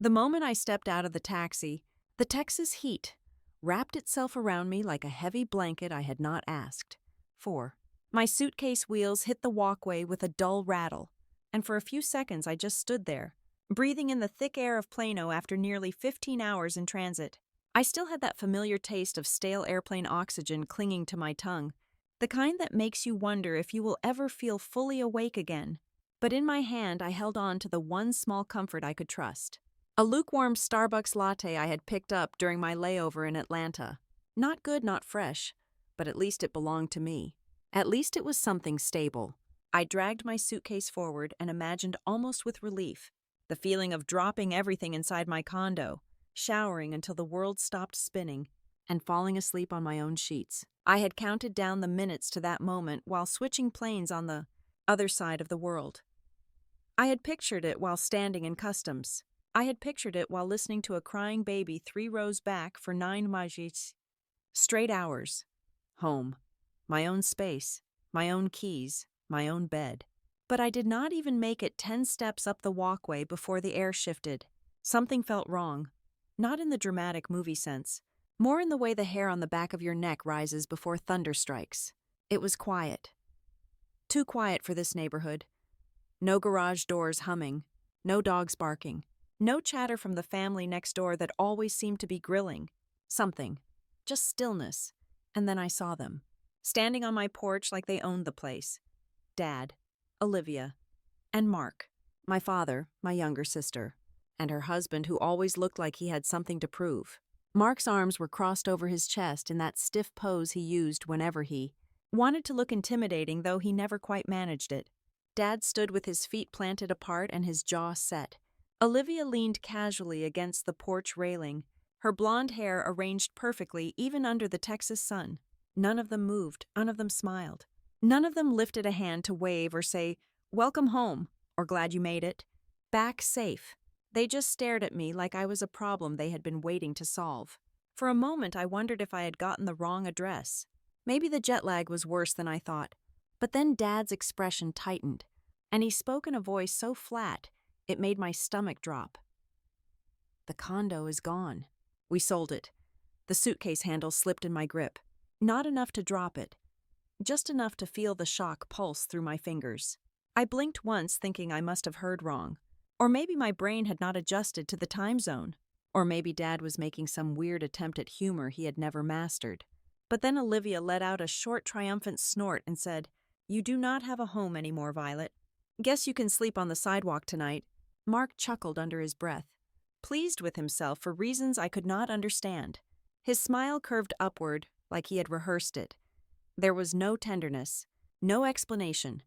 The moment I stepped out of the taxi, the Texas heat wrapped itself around me like a heavy blanket I had not asked for. My suitcase wheels hit the walkway with a dull rattle, and for a few seconds I just stood there, breathing in the thick air of Plano after nearly 15 hours in transit. I still had that familiar taste of stale airplane oxygen clinging to my tongue, the kind that makes you wonder if you will ever feel fully awake again. But in my hand I held on to the one small comfort I could trust. A lukewarm Starbucks latte I had picked up during my layover in Atlanta. Not good, not fresh, but at least it belonged to me. At least it was something stable. I dragged my suitcase forward and imagined almost with relief the feeling of dropping everything inside my condo, showering until the world stopped spinning, and falling asleep on my own sheets. I had counted down the minutes to that moment while switching planes on the other side of the world. I had pictured it while standing in customs. I had pictured it while listening to a crying baby 3 rows back for 9 majits. Straight hours. Home. My own space. My own keys. My own bed. But I did not even make it 10 steps up the walkway before the air shifted. Something felt wrong. Not in the dramatic movie sense. More in the way the hair on the back of your neck rises before thunder strikes. It was quiet. Too quiet for this neighborhood. No garage doors humming. No dogs barking. No chatter from the family next door that always seemed to be grilling. Something. Just stillness. And then I saw them. Standing on my porch like they owned the place. Dad, Olivia, and Mark, my father, my younger sister, and her husband who always looked like he had something to prove. Mark's arms were crossed over his chest in that stiff pose he used whenever he wanted to look intimidating, though he never quite managed it. Dad stood with his feet planted apart and his jaw set. Olivia leaned casually against the porch railing, her blonde hair arranged perfectly even under the Texas sun. None of them moved, none of them smiled. None of them lifted a hand to wave or say, "Welcome home," or "Glad you made it." Back safe. They just stared at me like I was a problem they had been waiting to solve. For a moment I wondered if I had gotten the wrong address. Maybe the jet lag was worse than I thought. But then Dad's expression tightened, and he spoke in a voice so flat it made my stomach drop. "The condo is gone. We sold it." The suitcase handle slipped in my grip. Not enough to drop it. Just enough to feel the shock pulse through my fingers. I blinked once thinking I must have heard wrong. Or maybe my brain had not adjusted to the time zone. Or maybe Dad was making some weird attempt at humor he had never mastered. But then Olivia let out a short, triumphant snort and said, "You do not have a home anymore, Violet. Guess you can sleep on the sidewalk tonight." Mark chuckled under his breath, pleased with himself for reasons I could not understand. His smile curved upward like he had rehearsed it. There was no tenderness, no explanation,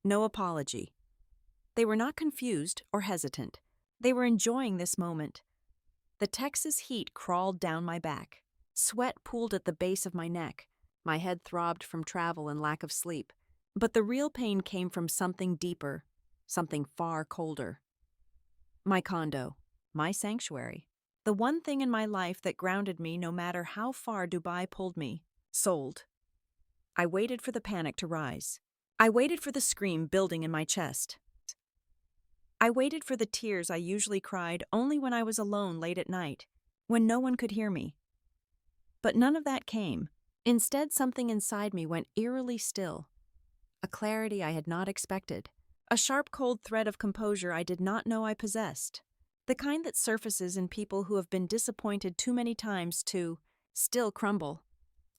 no apology. They were not confused or hesitant. They were enjoying this moment. The Texas heat crawled down my back. Sweat pooled at the base of my neck. My head throbbed from travel and lack of sleep. But the real pain came from something deeper, something far colder. My condo, my sanctuary. The one thing in my life that grounded me no matter how far Dubai pulled me. Sold. I waited for the panic to rise. I waited for the scream building in my chest. I waited for the tears I usually cried only when I was alone late at night, when no one could hear me. But none of that came. Instead, something inside me went eerily still. A clarity I had not expected. A sharp, cold thread of composure I did not know I possessed. The kind that surfaces in people who have been disappointed too many times to still crumble.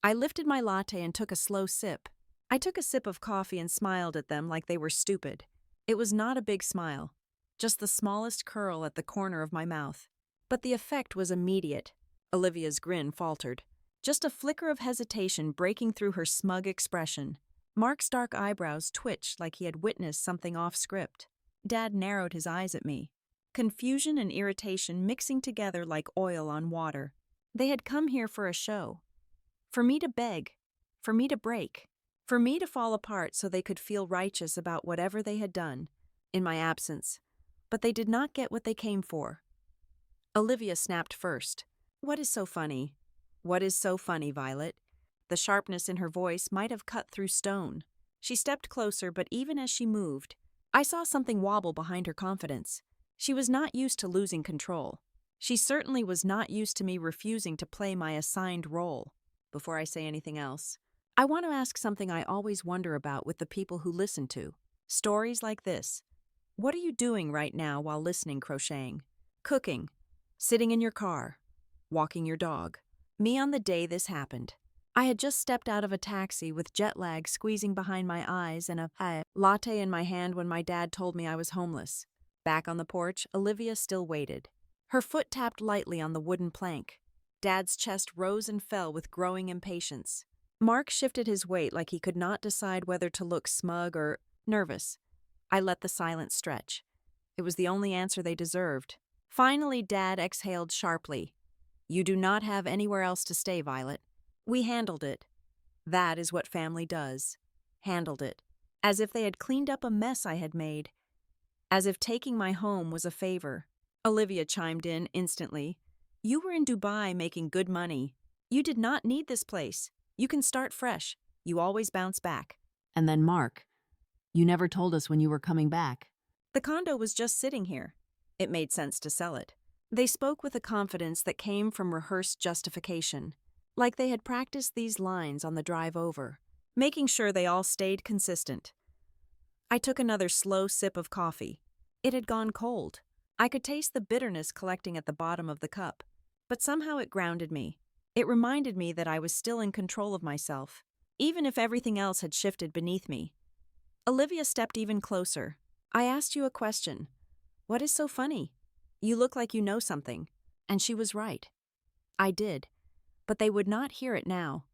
I lifted my latte and took a slow sip. I took a sip of coffee and smiled at them like they were stupid. It was not a big smile, just the smallest curl at the corner of my mouth. But the effect was immediate. Olivia's grin faltered. Just a flicker of hesitation breaking through her smug expression. Mark's dark eyebrows twitched like he had witnessed something off script. Dad narrowed his eyes at me. Confusion and irritation mixing together like oil on water. They had come here for a show. For me to beg. For me to break. For me to fall apart so they could feel righteous about whatever they had done, in my absence. But they did not get what they came for. Olivia snapped first. "What is so funny? What is so funny, Violet?" The sharpness in her voice might have cut through stone. She stepped closer, but even as she moved, I saw something wobble behind her confidence. She was not used to losing control. She certainly was not used to me refusing to play my assigned role. Before I say anything else, I want to ask something I always wonder about with the people who listen to stories like this. What are you doing right now while listening? Crocheting, cooking, sitting in your car, walking your dog. Me on the day this happened. I had just stepped out of a taxi with jet lag squeezing behind my eyes and a latte in my hand when my dad told me I was homeless. Back on the porch, Olivia still waited. Her foot tapped lightly on the wooden plank. Dad's chest rose and fell with growing impatience. Mark shifted his weight like he could not decide whether to look smug or nervous. I let the silence stretch. It was the only answer they deserved. Finally, Dad exhaled sharply. You do not have anywhere else to stay, Violet. We handled it. That is what family does. Handled it. As if they had cleaned up a mess I had made. As if taking my home was a favor. Olivia chimed in instantly. You were in Dubai making good money. You did not need this place. You can start fresh. You always bounce back. And then Mark, you never told us when you were coming back. The condo was just sitting here. It made sense to sell it. They spoke with a confidence that came from rehearsed justification, like they had practiced these lines on the drive over, making sure they all stayed consistent. I took another slow sip of coffee. It had gone cold. I could taste the bitterness collecting at the bottom of the cup, but somehow it grounded me. It reminded me that I was still in control of myself, even if everything else had shifted beneath me. Olivia stepped even closer. I asked you a question. What is so funny? You look like you know something. And she was right. I did. But they would not hear it now.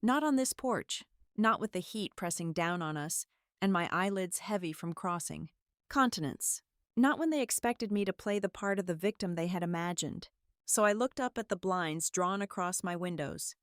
Not on this porch. Not with the heat pressing down on us and my eyelids heavy from crossing continents. Not when they expected me to play the part of the victim they had imagined. So I looked up at the blinds drawn across my windows.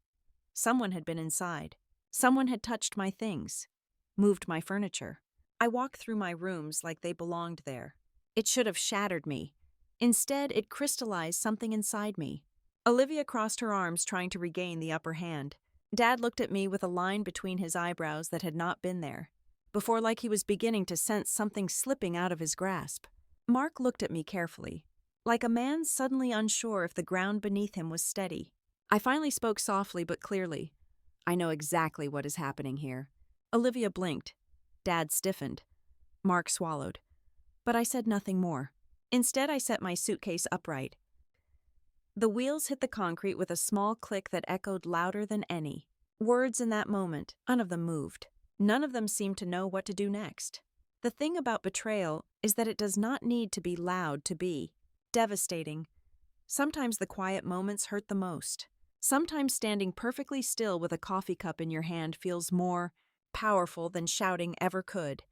Someone had been inside. Someone had touched my things. Moved my furniture. I walked through my rooms like they belonged there. It should have shattered me. Instead, it crystallized something inside me. Olivia crossed her arms, trying to regain the upper hand. Dad looked at me with a line between his eyebrows that had not been there before, like he was beginning to sense something slipping out of his grasp. Mark looked at me carefully, like a man suddenly unsure if the ground beneath him was steady. I finally spoke softly but clearly. I know exactly what is happening here. Olivia blinked. Dad stiffened. Mark swallowed. But I said nothing more. Instead, I set my suitcase upright. The wheels hit the concrete with a small click that echoed louder than any. Words in that moment, none of them moved. None of them seemed to know what to do next. The thing about betrayal is that it does not need to be loud to be devastating. Sometimes the quiet moments hurt the most. Sometimes standing perfectly still with a coffee cup in your hand feels more powerful than shouting ever could.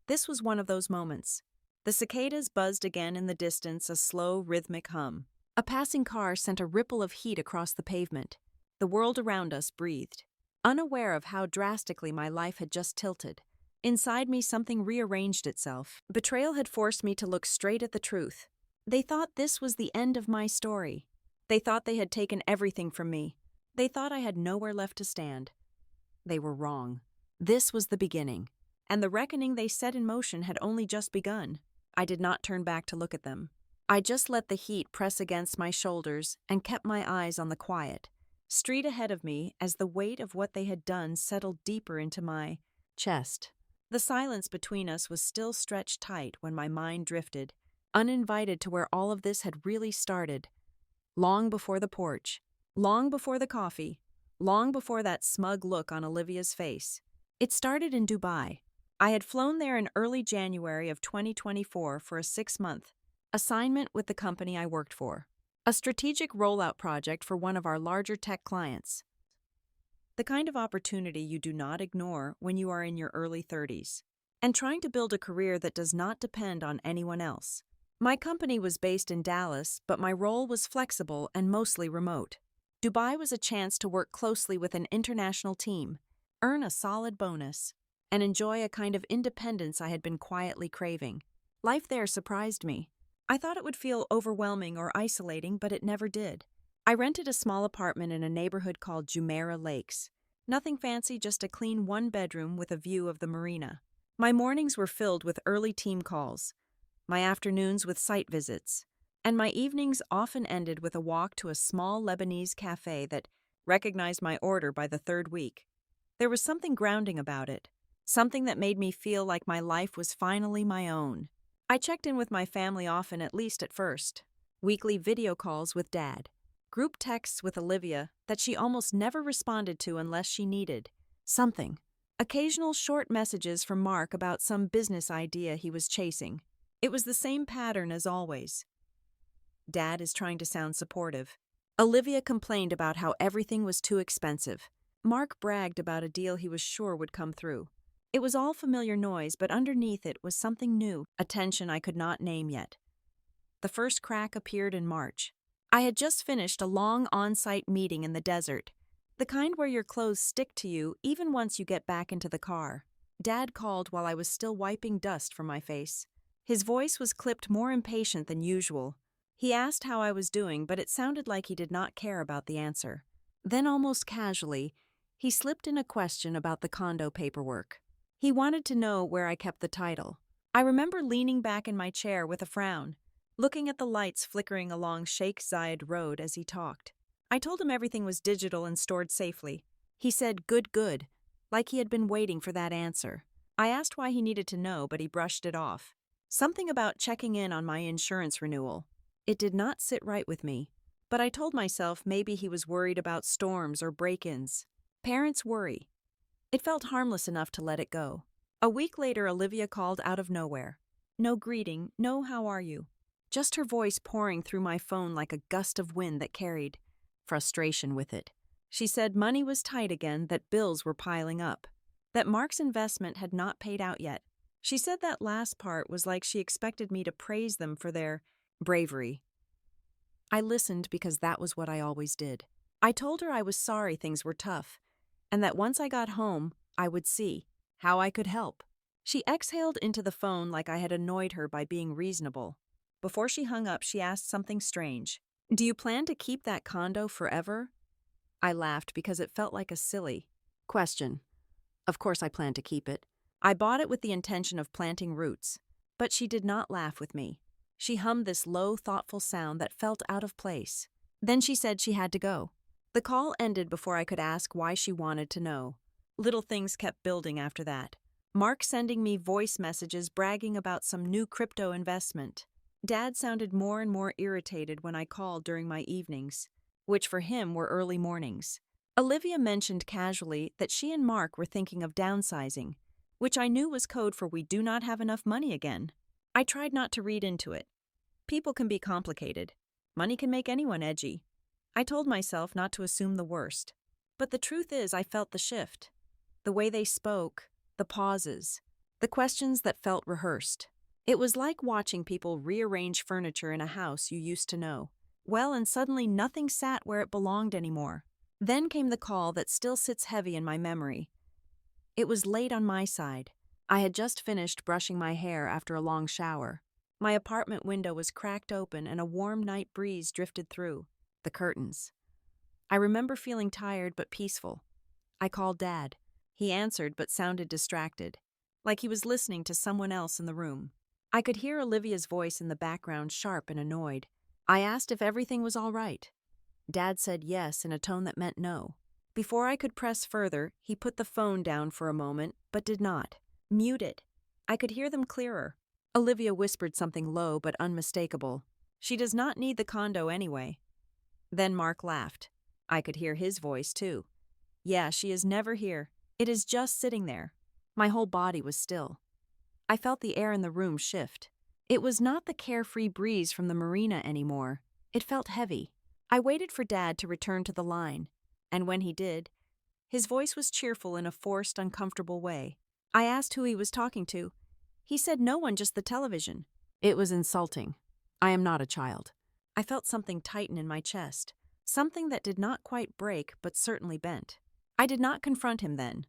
This was one of those moments. The cicadas buzzed again in the distance, a slow, rhythmic hum. A passing car sent a ripple of heat across the pavement. The world around us breathed. Unaware of how drastically my life had just tilted. Inside me, something rearranged itself. Betrayal had forced me to look straight at the truth. They thought this was the end of my story. They thought they had taken everything from me. They thought I had nowhere left to stand. They were wrong. This was the beginning. And the reckoning they set in motion had only just begun. I did not turn back to look at them. I just let the heat press against my shoulders and kept my eyes on the quiet street ahead of me as the weight of what they had done settled deeper into my chest. The silence between us was still stretched tight when my mind drifted, uninvited, to where all of this had really started. Long before the porch, long before the coffee, long before that smug look on Olivia's face. It started in Dubai. I had flown there in early January of 2024 for a 6-month assignment with the company I worked for, a strategic rollout project for one of our larger tech clients. The kind of opportunity you do not ignore when you are in your early 30s and trying to build a career that does not depend on anyone else. My company was based in Dallas, but my role was flexible and mostly remote. Dubai was a chance to work closely with an international team, earn a solid bonus, and enjoy a kind of independence I had been quietly craving. Life there surprised me. I thought it would feel overwhelming or isolating, but it never did. I rented a small apartment in a neighborhood called Jumeirah Lakes. Nothing fancy, just a clean 1-bedroom with a view of the marina. My mornings were filled with early team calls. my afternoons with site visits, and my evenings often ended with a walk to a small Lebanese cafe that recognized my order by the third week. There was something grounding about it, something that made me feel like my life was finally my own. I checked in with my family often, at least at first. Weekly video calls with Dad, group texts with Olivia that she almost never responded to unless she needed something. Occasional short messages from Mark about some business idea he was chasing. It was the same pattern as always. Dad is trying to sound supportive. Olivia complained about how everything was too expensive. Mark bragged about a deal he was sure would come through. It was all familiar noise, but underneath it was something new, a tension I could not name yet. The first crack appeared in March. I had just finished a long on-site meeting in the desert, the kind where your clothes stick to you even once you get back into the car. Dad called while I was still wiping dust from my face. His voice was clipped more impatient than usual. He asked how I was doing, but it sounded like he did not care about the answer. Then, almost casually, he slipped in a question about the condo paperwork. He wanted to know where I kept the title. I remember leaning back in my chair with a frown, looking at the lights flickering along Sheikh Zayed Road as he talked. I told him everything was digital and stored safely. He said, good, like he had been waiting for that answer. I asked why he needed to know, but he brushed it off. Something about checking in on my insurance renewal. It did not sit right with me, but I told myself maybe he was worried about storms or break-ins. Parents worry. It felt harmless enough to let it go. A week later, Olivia called out of nowhere. No greeting, no how are you. Just her voice pouring through my phone like a gust of wind that carried frustration with it. She said money was tight again, that bills were piling up, that Mark's investment had not paid out yet. She said that last part was like she expected me to praise them for their bravery. I listened because that was what I always did. I told her I was sorry things were tough, and that once I got home, I would see how I could help. She exhaled into the phone like I had annoyed her by being reasonable. Before she hung up, she asked something strange. Do you plan to keep that condo forever? I laughed because it felt like a silly question. Of course I plan to keep it. I bought it with the intention of planting roots. But she did not laugh with me. She hummed this low, thoughtful sound that felt out of place. Then she said she had to go. The call ended before I could ask why she wanted to know. Little things kept building after that. Mark sending me voice messages bragging about some new crypto investment. Dad sounded more and more irritated when I called during my evenings, which for him were early mornings. Olivia mentioned casually that she and Mark were thinking of downsizing, which I knew was code for we do not have enough money again. I tried not to read into it. People can be complicated. Money can make anyone edgy. I told myself not to assume the worst. But the truth is I felt the shift. The way they spoke, the pauses, the questions that felt rehearsed. It was like watching people rearrange furniture in a house you used to know. Well, and suddenly nothing sat where it belonged anymore. Then came the call that still sits heavy in my memory. It was late on my side. I had just finished brushing my hair after a long shower. My apartment window was cracked open and a warm night breeze drifted through the curtains. I remember feeling tired but peaceful. I called Dad. He answered but sounded distracted, like he was listening to someone else in the room. I could hear Olivia's voice in the background, sharp and annoyed. I asked if everything was all right. Dad said yes in a tone that meant no. Before I could press further, he put the phone down for a moment, but did not. Muted. I could hear them clearer. Olivia whispered something low but unmistakable. She does not need the condo anyway. Then Mark laughed. I could hear his voice too. Yeah, she is never here. It is just sitting there. My whole body was still. I felt the air in the room shift. It was not the carefree breeze from the marina anymore. It felt heavy. I waited for Dad to return to the line, and when he did, his voice was cheerful in a forced, uncomfortable way. I asked who he was talking to. He said no one, just the television. It was insulting. I am not a child. I felt something tighten in my chest, something that did not quite break but certainly bent. I did not confront him then.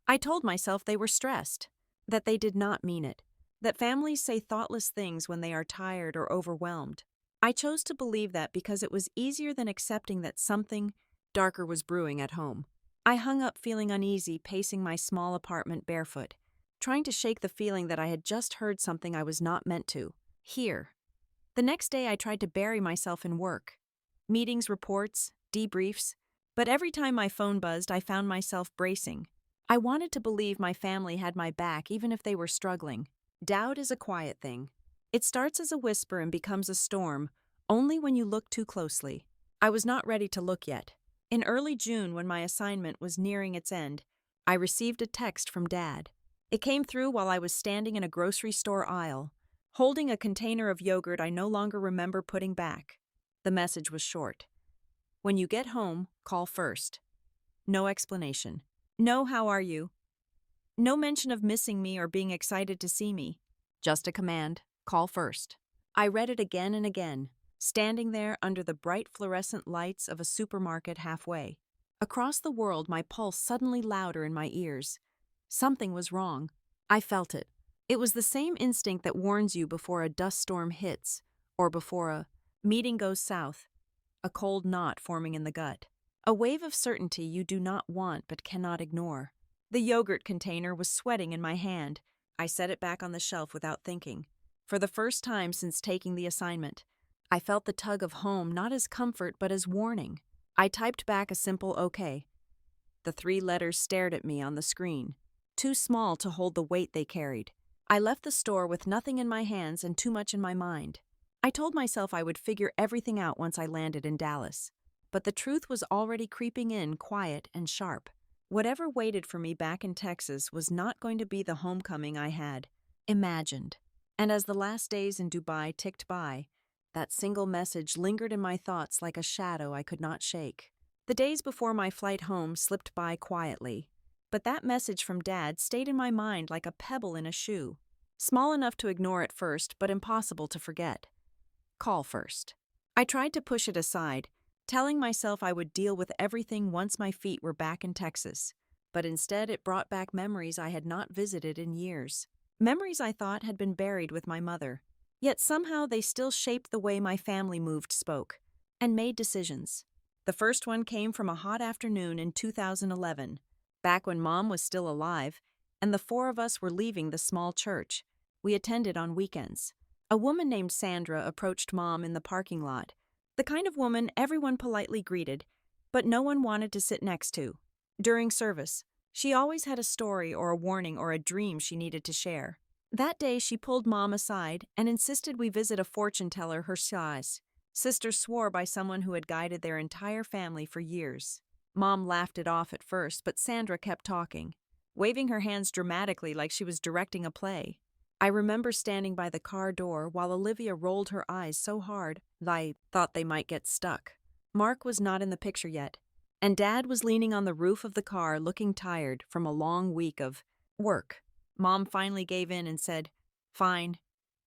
I told myself they were stressed, that they did not mean it, that families say thoughtless things when they are tired or overwhelmed. I chose to believe that because it was easier than accepting that something darker was brewing at home. I hung up feeling uneasy, pacing my small apartment barefoot, trying to shake the feeling that I had just heard something I was not meant to. Here. The next day I tried to bury myself in work. Meetings, reports, debriefs. But every time my phone buzzed, I found myself bracing. I wanted to believe my family had my back even if they were struggling. Doubt is a quiet thing. It starts as a whisper and becomes a storm, only when you look too closely. I was not ready to look yet. In early June, when my assignment was nearing its end, I received a text from Dad. It came through while I was standing in a grocery store aisle, holding a container of yogurt I no longer remember putting back. The message was short. When you get home, call first. No explanation. No, how are you? No mention of missing me or being excited to see me. Just a command, call first. I read it again and again, standing there under the bright fluorescent lights of a supermarket halfway. Across the world, my pulse suddenly louder in my ears. Something was wrong. I felt it. It was the same instinct that warns you before a dust storm hits, or before a meeting goes south, a cold knot forming in the gut. A wave of certainty you do not want but cannot ignore. The yogurt container was sweating in my hand. I set it back on the shelf without thinking. For the first time since taking the assignment, I felt the tug of home not as comfort but as warning. I typed back a simple okay. The 3 letters stared at me on the screen, too small to hold the weight they carried. I left the store with nothing in my hands and too much in my mind. I told myself I would figure everything out once I landed in Dallas. But the truth was already creeping in, quiet and sharp. Whatever waited for me back in Texas was not going to be the homecoming I had imagined. And as the last days in Dubai ticked by, that single message lingered in my thoughts like a shadow I could not shake. The days before my flight home slipped by quietly, but that message from Dad stayed in my mind like a pebble in a shoe, small enough to ignore at first, but impossible to forget. Call first. I tried to push it aside, telling myself I would deal with everything once my feet were back in Texas, but instead it brought back memories I had not visited in years. Memories I thought had been buried with my mother. Yet somehow they still shaped the way my family moved, spoke, and made decisions. The first one came from a hot afternoon in 2011, back when Mom was still alive, and the 4 of us were leaving the small church we attended on weekends. A woman named Sandra approached Mom in the parking lot, the kind of woman everyone politely greeted, but no one wanted to sit next to. During service, she always had a story or a warning or a dream she needed to share. That day, she pulled Mom aside and insisted we visit a fortune teller her size. Sisters swore by someone who had guided their entire family for years. Mom laughed it off at first, but Sandra kept talking, waving her hands dramatically like she was directing a play. I remember standing by the car door while Olivia rolled her eyes so hard I thought they might get stuck. Mark was not in the picture yet, and Dad was leaning on the roof of the car looking tired from a long week of work. Mom finally gave in and said, "Fine,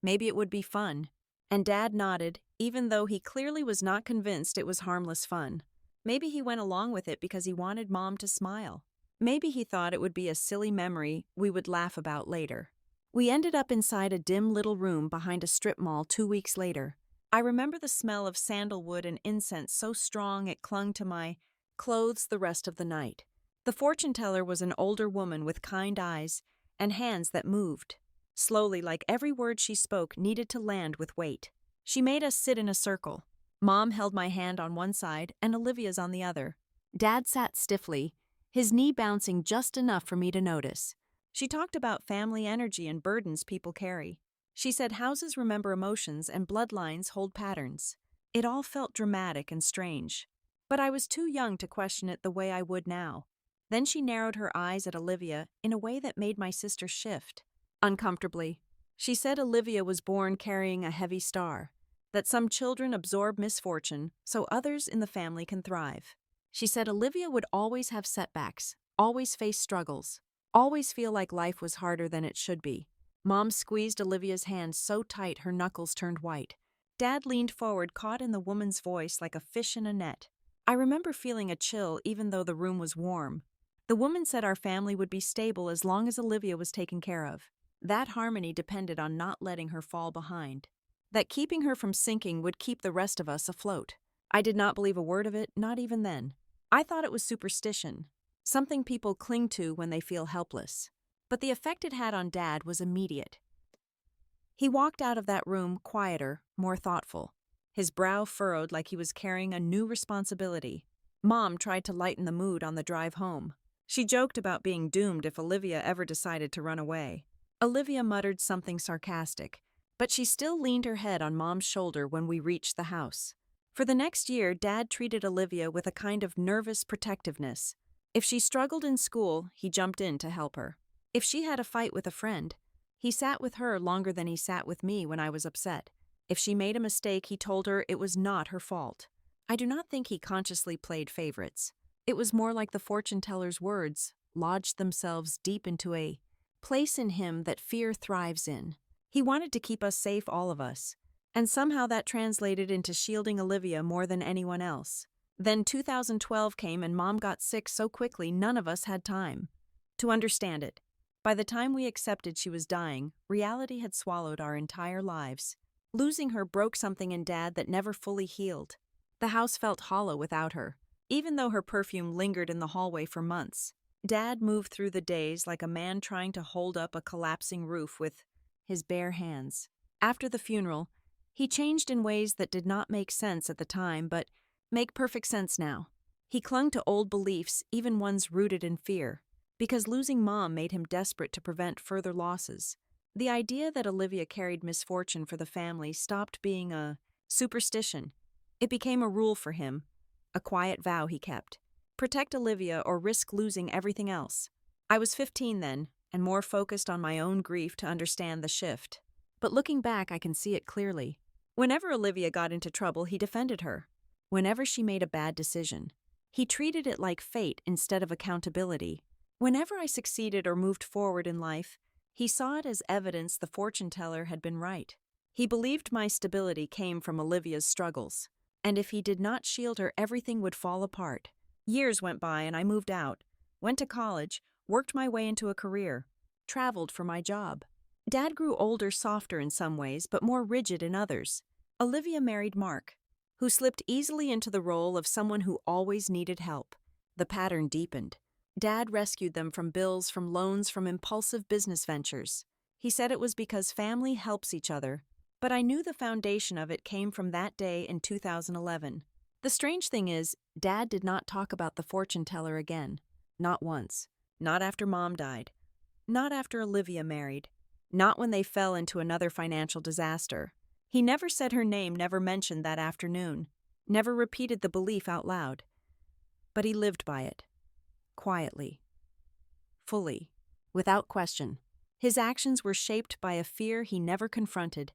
maybe it would be fun." And Dad nodded, even though he clearly was not convinced it was harmless fun. Maybe he went along with it because he wanted Mom to smile. Maybe he thought it would be a silly memory we would laugh about later. We ended up inside a dim little room behind a strip mall 2 weeks later. I remember the smell of sandalwood and incense so strong it clung to my clothes the rest of the night. The fortune teller was an older woman with kind eyes and hands that moved slowly, like every word she spoke needed to land with weight. She made us sit in a circle. Mom held my hand on one side and Olivia's on the other. Dad sat stiffly, his knee bouncing just enough for me to notice. She talked about family energy and burdens people carry. She said houses remember emotions and bloodlines hold patterns. It all felt dramatic and strange. But I was too young to question it the way I would now. Then she narrowed her eyes at Olivia in a way that made my sister shift. Uncomfortably, she said Olivia was born carrying a heavy star, that some children absorb misfortune so others in the family can thrive. She said Olivia would always have setbacks, always face struggles, always feel like life was harder than it should be. Mom squeezed Olivia's hand so tight her knuckles turned white. Dad leaned forward, caught in the woman's voice like a fish in a net. I remember feeling a chill even though the room was warm. The woman said our family would be stable as long as Olivia was taken care of. That harmony depended on not letting her fall behind. That keeping her from sinking would keep the rest of us afloat. I did not believe a word of it, not even then. I thought it was superstition, something people cling to when they feel helpless. But the effect it had on Dad was immediate. He walked out of that room quieter, more thoughtful, his brow furrowed like he was carrying a new responsibility. Mom tried to lighten the mood on the drive home. She joked about being doomed if Olivia ever decided to run away. Olivia muttered something sarcastic, but she still leaned her head on Mom's shoulder when we reached the house. For the next year, Dad treated Olivia with a kind of nervous protectiveness. If she struggled in school, he jumped in to help her. If she had a fight with a friend, he sat with her longer than he sat with me when I was upset. If she made a mistake, he told her it was not her fault. I do not think he consciously played favorites. It was more like the fortune teller's words lodged themselves deep into a place in him that fear thrives in. He wanted to keep us safe, all of us, and somehow that translated into shielding Olivia more than anyone else. Then 2012 came and Mom got sick so quickly none of us had time to understand it. By the time we accepted she was dying, reality had swallowed our entire lives. Losing her broke something in Dad that never fully healed. The house felt hollow without her, even though her perfume lingered in the hallway for months. Dad moved through the days like a man trying to hold up a collapsing roof with his bare hands. After the funeral, he changed in ways that did not make sense at the time but make perfect sense now. He clung to old beliefs, even ones rooted in fear, because losing Mom made him desperate to prevent further losses. The idea that Olivia carried misfortune for the family stopped being a superstition. It became a rule for him, a quiet vow he kept. Protect Olivia or risk losing everything else. I was 15 then, and more focused on my own grief to understand the shift. But looking back, I can see it clearly. Whenever Olivia got into trouble, he defended her. Whenever she made a bad decision, he treated it like fate instead of accountability. Whenever I succeeded or moved forward in life, he saw it as evidence the fortune teller had been right. He believed my stability came from Olivia's struggles, and if he did not shield her, everything would fall apart. Years went by and I moved out, went to college, worked my way into a career, traveled for my job. Dad grew older, softer in some ways, but more rigid in others. Olivia married Mark, who slipped easily into the role of someone who always needed help. The pattern deepened. Dad rescued them from bills, from loans, from impulsive business ventures. He said it was because family helps each other, but I knew the foundation of it came from that day in 2011. The strange thing is, Dad did not talk about the fortune teller again. Not once. Not after Mom died. Not after Olivia married. Not when they fell into another financial disaster. He never said her name, never mentioned that afternoon, never repeated the belief out loud. But he lived by it. Quietly. Fully. Without question. His actions were shaped by a fear he never confronted,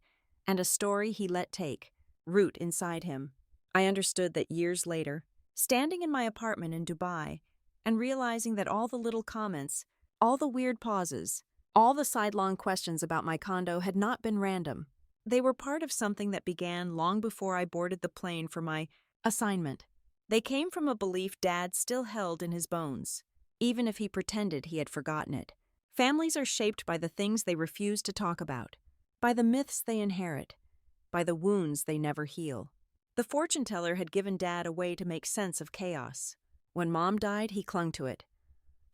and a story he let take root inside him. I understood that years later, standing in my apartment in Dubai, and realizing that all the little comments, all the weird pauses, all the sidelong questions about my condo had not been random. They were part of something that began long before I boarded the plane for my assignment. They came from a belief Dad still held in his bones, even if he pretended he had forgotten it. Families are shaped by the things they refuse to talk about, by the myths they inherit, by the wounds they never heal. The fortune teller had given Dad a way to make sense of chaos. When Mom died, he clung to it.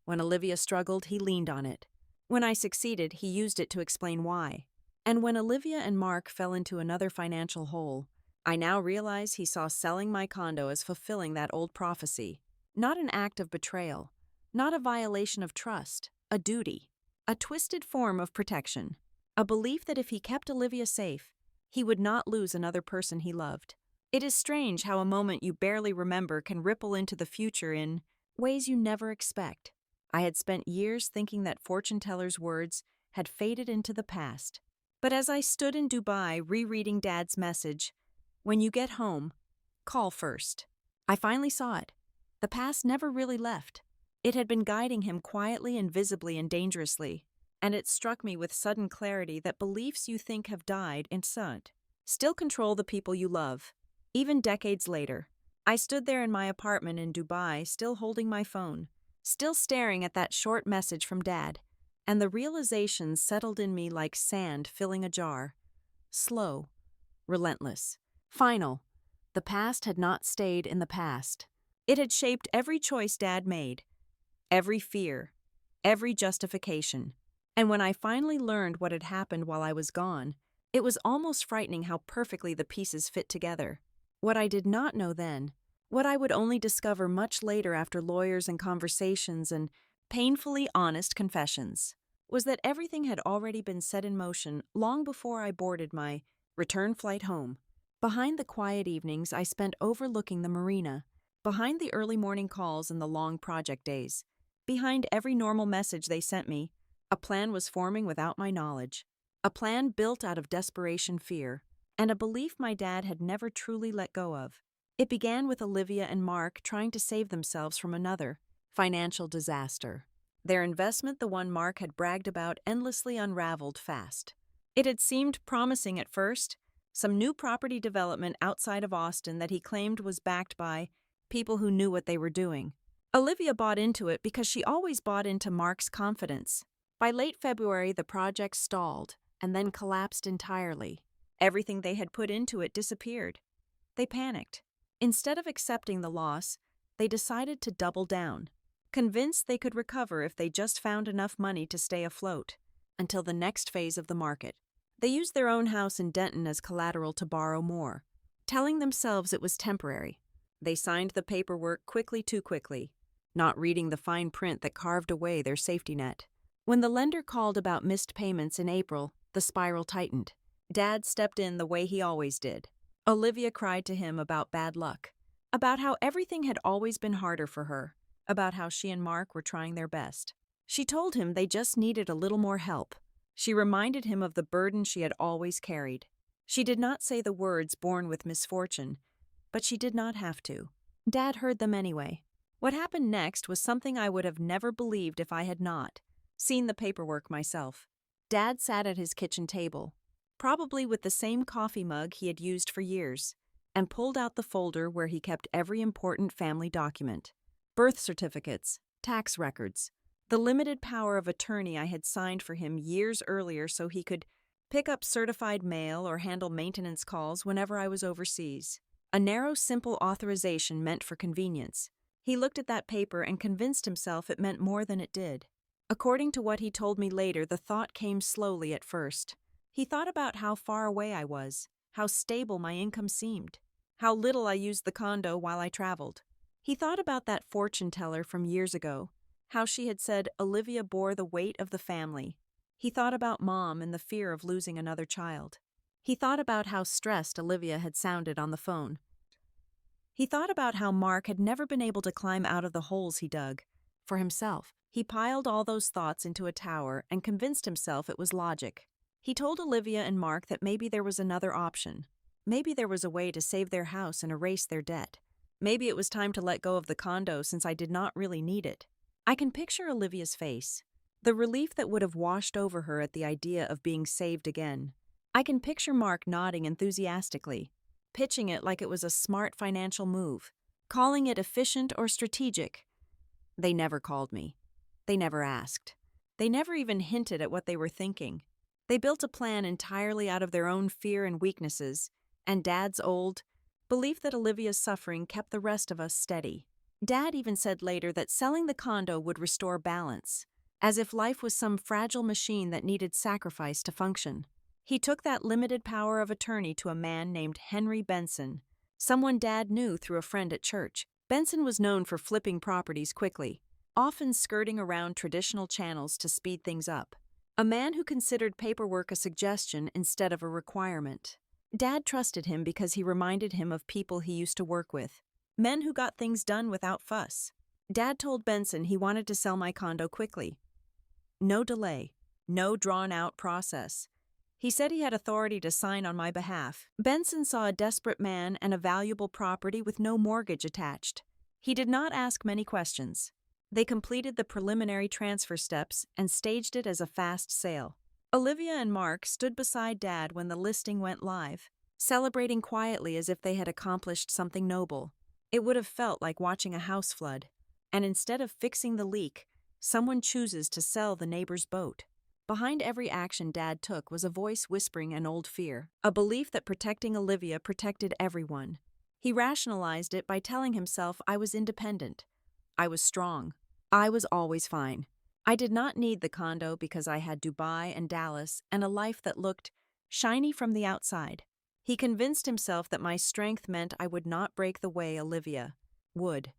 When Olivia struggled, he leaned on it. When I succeeded, he used it to explain why. And when Olivia and Mark fell into another financial hole, I now realize he saw selling my condo as fulfilling that old prophecy. Not an act of betrayal, not a violation of trust, a duty, a twisted form of protection, a belief that if he kept Olivia safe, he would not lose another person he loved. It is strange how a moment you barely remember can ripple into the future in ways you never expect. I had spent years thinking that fortune teller's words had faded into the past. But as I stood in Dubai rereading Dad's message, "When you get home, call first," I finally saw it. The past never really left. It had been guiding him quietly and visibly and dangerously, and it struck me with sudden clarity that beliefs you think have died inside still control the people you love. Even decades later, I stood there in my apartment in Dubai, still holding my phone, still staring at that short message from Dad, and the realization settled in me like sand filling a jar. Slow, relentless, final. The past had not stayed in the past. It had shaped every choice Dad made, every fear, every justification. And when I finally learned what had happened while I was gone, It was almost frightening how perfectly the pieces fit together. What I did not know then, what I would only discover much later after lawyers and conversations and painfully honest confessions, was that everything had already been set in motion long before I boarded my return flight home. Behind the quiet evenings I spent overlooking the marina, behind the early morning calls and the long project days, behind every normal message they sent me, a plan was forming without my knowledge. A plan built out of desperation fear, and a belief my dad had never truly let go of. It began with Olivia and Mark trying to save themselves from another financial disaster. Their investment, the one Mark had bragged about, endlessly unraveled fast. It had seemed promising at first, some new property development outside of Austin that he claimed was backed by people who knew what they were doing. Olivia bought into it because she always bought into Mark's confidence. By late February, the project stalled and then collapsed entirely. Everything they had put into it disappeared. They panicked. Instead of accepting the loss, they decided to double down, convinced they could recover if they just found enough money to stay afloat until the next phase of the market. They used their own house in Denton as collateral to borrow more, telling themselves it was temporary. They signed the paperwork too quickly, not reading the fine print that carved away their safety net. When the lender called about missed payments in April, the spiral tightened. Dad stepped in the way he always did. Olivia cried to him about bad luck, about how everything had always been harder for her, about how she and Mark were trying their best. She told him they just needed a little more help. She reminded him of the burden she had always carried. She did not say the words born with misfortune, but she did not have to. Dad heard them anyway. What happened next was something I would have never believed if I had not seen the paperwork myself. Dad sat at his kitchen table, probably with the same coffee mug he had used for years, and pulled out the folder where he kept every important family document. Birth certificates, tax records, the limited power of attorney I had signed for him years earlier so he could pick up certified mail or handle maintenance calls whenever I was overseas. A narrow, simple authorization meant for convenience. He looked at that paper and convinced himself it meant more than it did. According to what he told me later, the thought came slowly at first. He thought about how far away I was, how stable my income seemed, how little I used the condo while I traveled. He thought about that fortune teller from years ago, how she had said Olivia bore the weight of the family. He thought about Mom and the fear of losing another child. He thought about how stressed Olivia had sounded on the phone. He thought about how Mark had never been able to climb out of the holes he dug for himself. He piled all those thoughts into a tower and convinced himself it was logic. He told Olivia and Mark that maybe there was another option. Maybe there was a way to save their house and erase their debt. Maybe it was time to let go of the condo since I did not really need it. I can picture Olivia's face, the relief that would have washed over her at the idea of being saved again. I can picture Mark nodding enthusiastically, pitching it like it was a smart financial move, calling it efficient or strategic. They never called me. They never asked. They never even hinted at what they were thinking. They built a plan entirely out of their own fear and weaknesses, and Dad's old belief that Olivia's suffering kept the rest of us steady. Dad even said later that selling the condo would restore balance, as if life was some fragile machine that needed sacrifice to function. He took that limited power of attorney to a man named Henry Benson, someone Dad knew through a friend at church. Benson was known for flipping properties quickly, often skirting around traditional channels to speed things up. A man who considered paperwork a suggestion instead of a requirement. Dad trusted him because he reminded him of people he used to work with, men who got things done without fuss. Dad told Benson he wanted to sell my condo quickly. No delay, no drawn-out process. He said he had authority to sign on my behalf. Benson saw a desperate man and a valuable property with no mortgage attached. He did not ask many questions. They completed the preliminary transfer steps and staged it as a fast sale. Olivia and Mark stood beside Dad when the listing went live, celebrating quietly as if they had accomplished something noble. It would have felt like watching a house flood, and instead of fixing the leak, someone chooses to sell the neighbor's boat. Behind every action Dad took was a voice whispering an old fear, a belief that protecting Olivia protected everyone. He rationalized it by telling himself I was independent. I was strong. I was always fine. I did not need the condo because I had Dubai and Dallas and a life that looked shiny from the outside. He convinced himself that my strength meant I would not break the way Olivia would.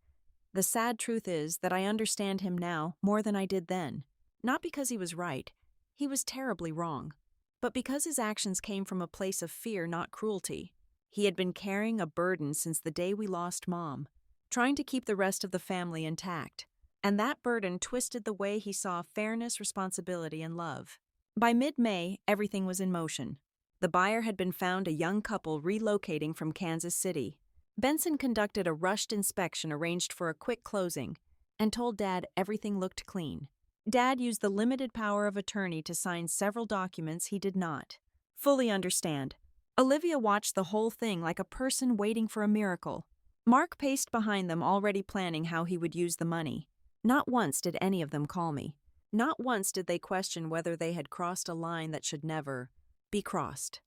The sad truth is that I understand him now more than I did then. Not because he was right, he was terribly wrong, but because his actions came from a place of fear, not cruelty. He had been carrying a burden since the day we lost Mom, trying to keep the rest of the family intact. And that burden twisted the way he saw fairness, responsibility, and love. By mid-May, everything was in motion. The buyer had been found, a young couple relocating from Kansas City. Benson conducted a rushed inspection arranged for a quick closing and told Dad everything looked clean. Dad used the limited power of attorney to sign several documents he did not fully understand. Olivia watched the whole thing like a person waiting for a miracle. Mark paced behind them, already planning how he would use the money. Not once did any of them call me. Not once did they question whether they had crossed a line that should never be crossed.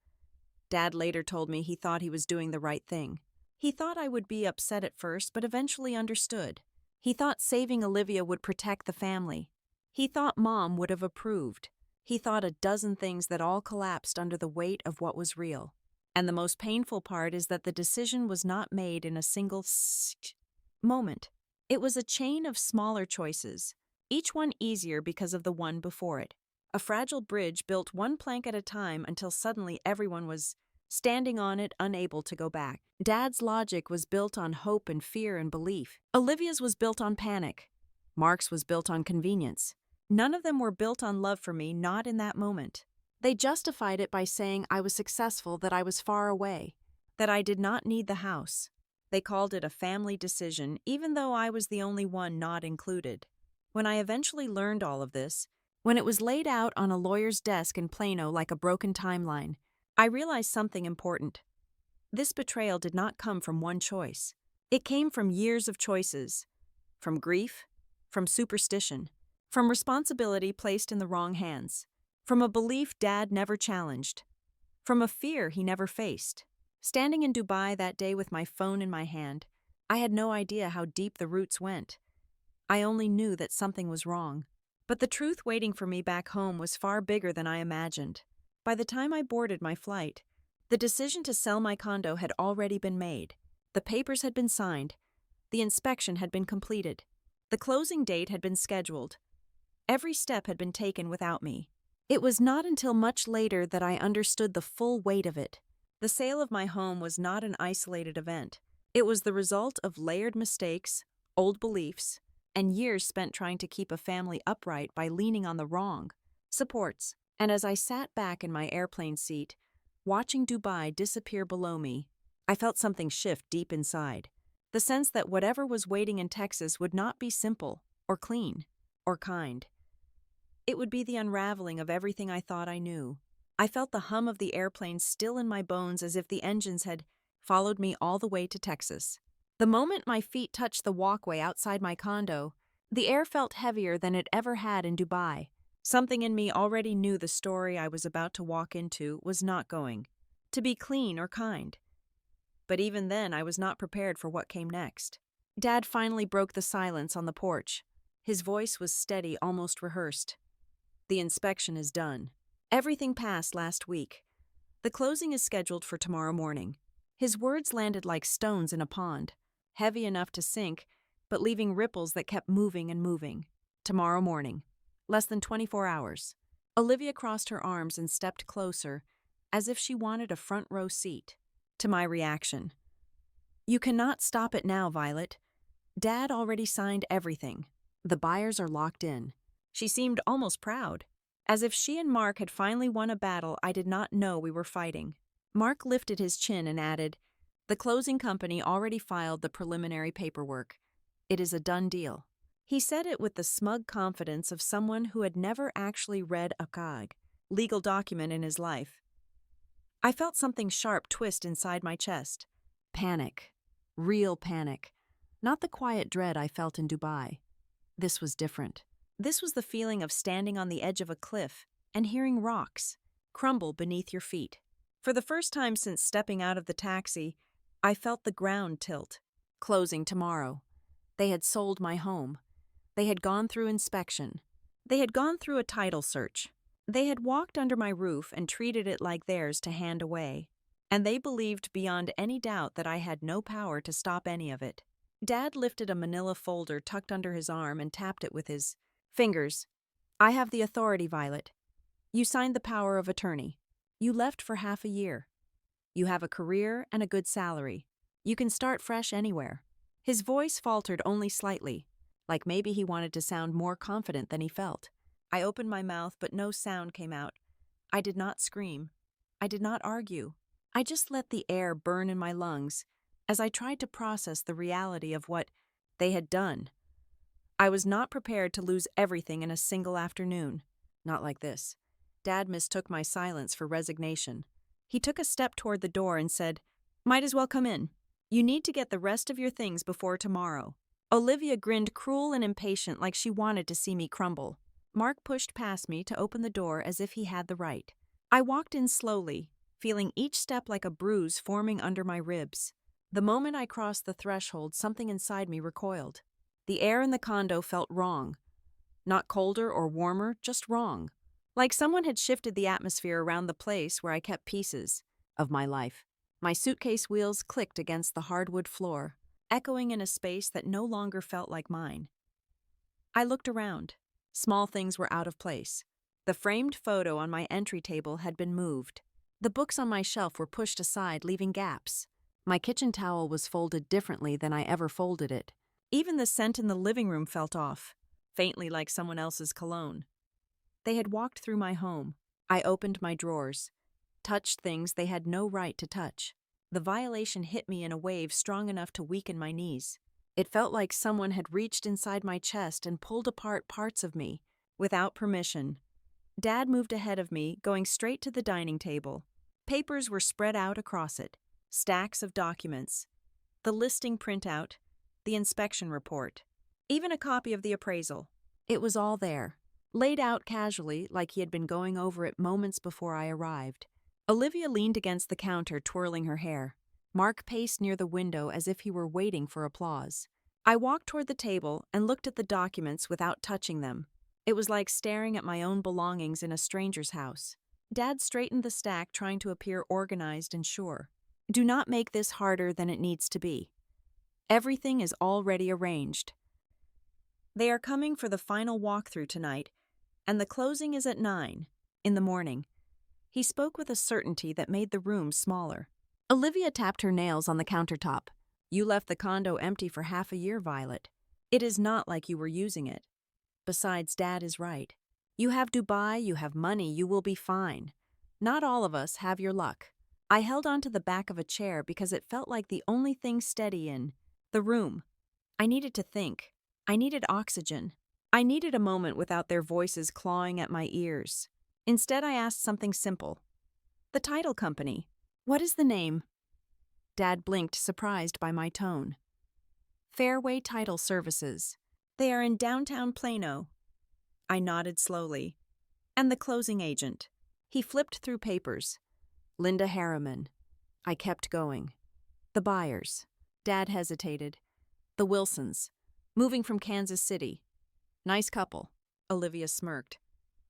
Dad later told me he thought he was doing the right thing. He thought I would be upset at first, but eventually understood. He thought saving Olivia would protect the family. He thought Mom would have approved. He thought a dozen things that all collapsed under the weight of what was real. And the most painful part is that the decision was not made in a single moment. It was a chain of smaller choices, each one easier because of the one before it. A fragile bridge built one plank at a time until suddenly everyone was standing on it, unable to go back. Dad's logic was built on hope and fear and belief. Olivia's was built on panic. Mark's was built on convenience. None of them were built on love for me, not in that moment. They justified it by saying I was successful, that I was far away, that I did not need the house. They called it a family decision, even though I was the only one not included. When I eventually learned all of this, when it was laid out on a lawyer's desk in Plano like a broken timeline, I realized something important. This betrayal did not come from one choice. It came from years of choices. From grief, from superstition, from responsibility placed in the wrong hands, from a belief Dad never challenged, from a fear he never faced. Standing in Dubai that day with my phone in my hand, I had no idea how deep the roots went. I only knew that something was wrong. But the truth waiting for me back home was far bigger than I imagined. By the time I boarded my flight, the decision to sell my condo had already been made. The papers had been signed. The inspection had been completed. The closing date had been scheduled. Every step had been taken without me. It was not until much later that I understood the full weight of it. The sale of my home was not an isolated event. It was the result of layered mistakes, old beliefs, and years spent trying to keep a family upright by leaning on the wrong supports. And as I sat back in my airplane seat, watching Dubai disappear below me, I felt something shift deep inside. The sense that whatever was waiting in Texas would not be simple, or clean, or kind. It would be the unraveling of everything I thought I knew. I felt the hum of the airplane still in my bones, as if the engines had followed me all the way to Texas. The moment my feet touched the walkway outside my condo, the air felt heavier than it ever had in Dubai. Something in me already knew the story I was about to walk into was not going to be clean or kind. But even then, I was not prepared for what came next. Dad finally broke the silence on the porch. His voice was steady, almost rehearsed. The inspection is done. Everything passed last week. The closing is scheduled for tomorrow morning. His words landed like stones in a pond, heavy enough to sink, but leaving ripples that kept moving and moving. Tomorrow morning. Less than 24 hours. Olivia crossed her arms and stepped closer, as if she wanted a front row seat. To my reaction. You cannot stop it now, Violet. Dad already signed everything. The buyers are locked in. She seemed almost proud, as if she and Mark had finally won a battle I did not know we were fighting. Mark lifted his chin and added, "The closing company already filed the preliminary paperwork. It is a done deal." He said it with the smug confidence of someone who had never actually read a legal document in his life. I felt something sharp twist inside my chest. Panic. Real panic. Not the quiet dread I felt in Dubai. This was different. This was the feeling of standing on the edge of a cliff and hearing rocks crumble beneath your feet. For the first time since stepping out of the taxi, I felt the ground tilt. Closing tomorrow. They had sold my home. They had gone through inspection. They had gone through a title search. They had walked under my roof and treated it like theirs to hand away, and they believed beyond any doubt that I had no power to stop any of it. Dad lifted a manila folder tucked under his arm and tapped it with his fingers. I have the authority, Violet. You signed the power of attorney. You left for half a year. You have a career and a good salary. You can start fresh anywhere. His voice faltered only slightly, like maybe he wanted to sound more confident than he felt. I opened my mouth, but no sound came out. I did not scream. I did not argue. I just let the air burn in my lungs as I tried to process the reality of what they had done. I was not prepared to lose everything in a single afternoon. Not like this. Dad mistook my silence for resignation. He took a step toward the door and said, "Might as well come in. You need to get the rest of your things before tomorrow." Olivia grinned cruel and impatient like she wanted to see me crumble. Mark pushed past me to open the door as if he had the right. I walked in slowly, feeling each step like a bruise forming under my ribs. The moment I crossed the threshold, something inside me recoiled. The air in the condo felt wrong. Not colder or warmer, just wrong. Like someone had shifted the atmosphere around the place where I kept pieces of my life. My suitcase wheels clicked against the hardwood floor, echoing in a space that no longer felt like mine. I looked around. Small things were out of place. The framed photo on my entry table had been moved. The books on my shelf were pushed aside, leaving gaps. My kitchen towel was folded differently than I ever folded it. Even the scent in the living room felt off, faintly like someone else's cologne. They had walked through my home. I opened my drawers, touched things they had no right to touch. The violation hit me in a wave strong enough to weaken my knees. It felt like someone had reached inside my chest and pulled apart parts of me, without permission. Dad moved ahead of me, going straight to the dining table. Papers were spread out across it, stacks of documents. The listing printout, the inspection report, even a copy of the appraisal. It was all there, laid out casually like he had been going over it moments before I arrived. Olivia leaned against the counter, twirling her hair. Mark paced near the window as if he were waiting for applause. I walked toward the table and looked at the documents without touching them. It was like staring at my own belongings in a stranger's house. Dad straightened the stack, trying to appear organized and sure. Do not make this harder than it needs to be. Everything is already arranged. They are coming for the final walkthrough tonight, and the closing is at 9 in the morning. He spoke with a certainty that made the room smaller. Olivia tapped her nails on the countertop. You left the condo empty for half a year, Violet. It is not like you were using it. Besides, Dad is right. You have Dubai, you have money, you will be fine. Not all of us have your luck. I held onto the back of a chair because it felt like the only thing steady in the room. I needed to think. I needed oxygen. I needed a moment without their voices clawing at my ears. Instead, I asked something simple. The title company. What is the name? Dad blinked, surprised by my tone. Fairway Title Services. They are in downtown Plano. I nodded slowly. And the closing agent. He flipped through papers. Linda Harriman. I kept going. The buyers. Dad hesitated. The Wilsons. Moving from Kansas City. Nice couple. Olivia smirked.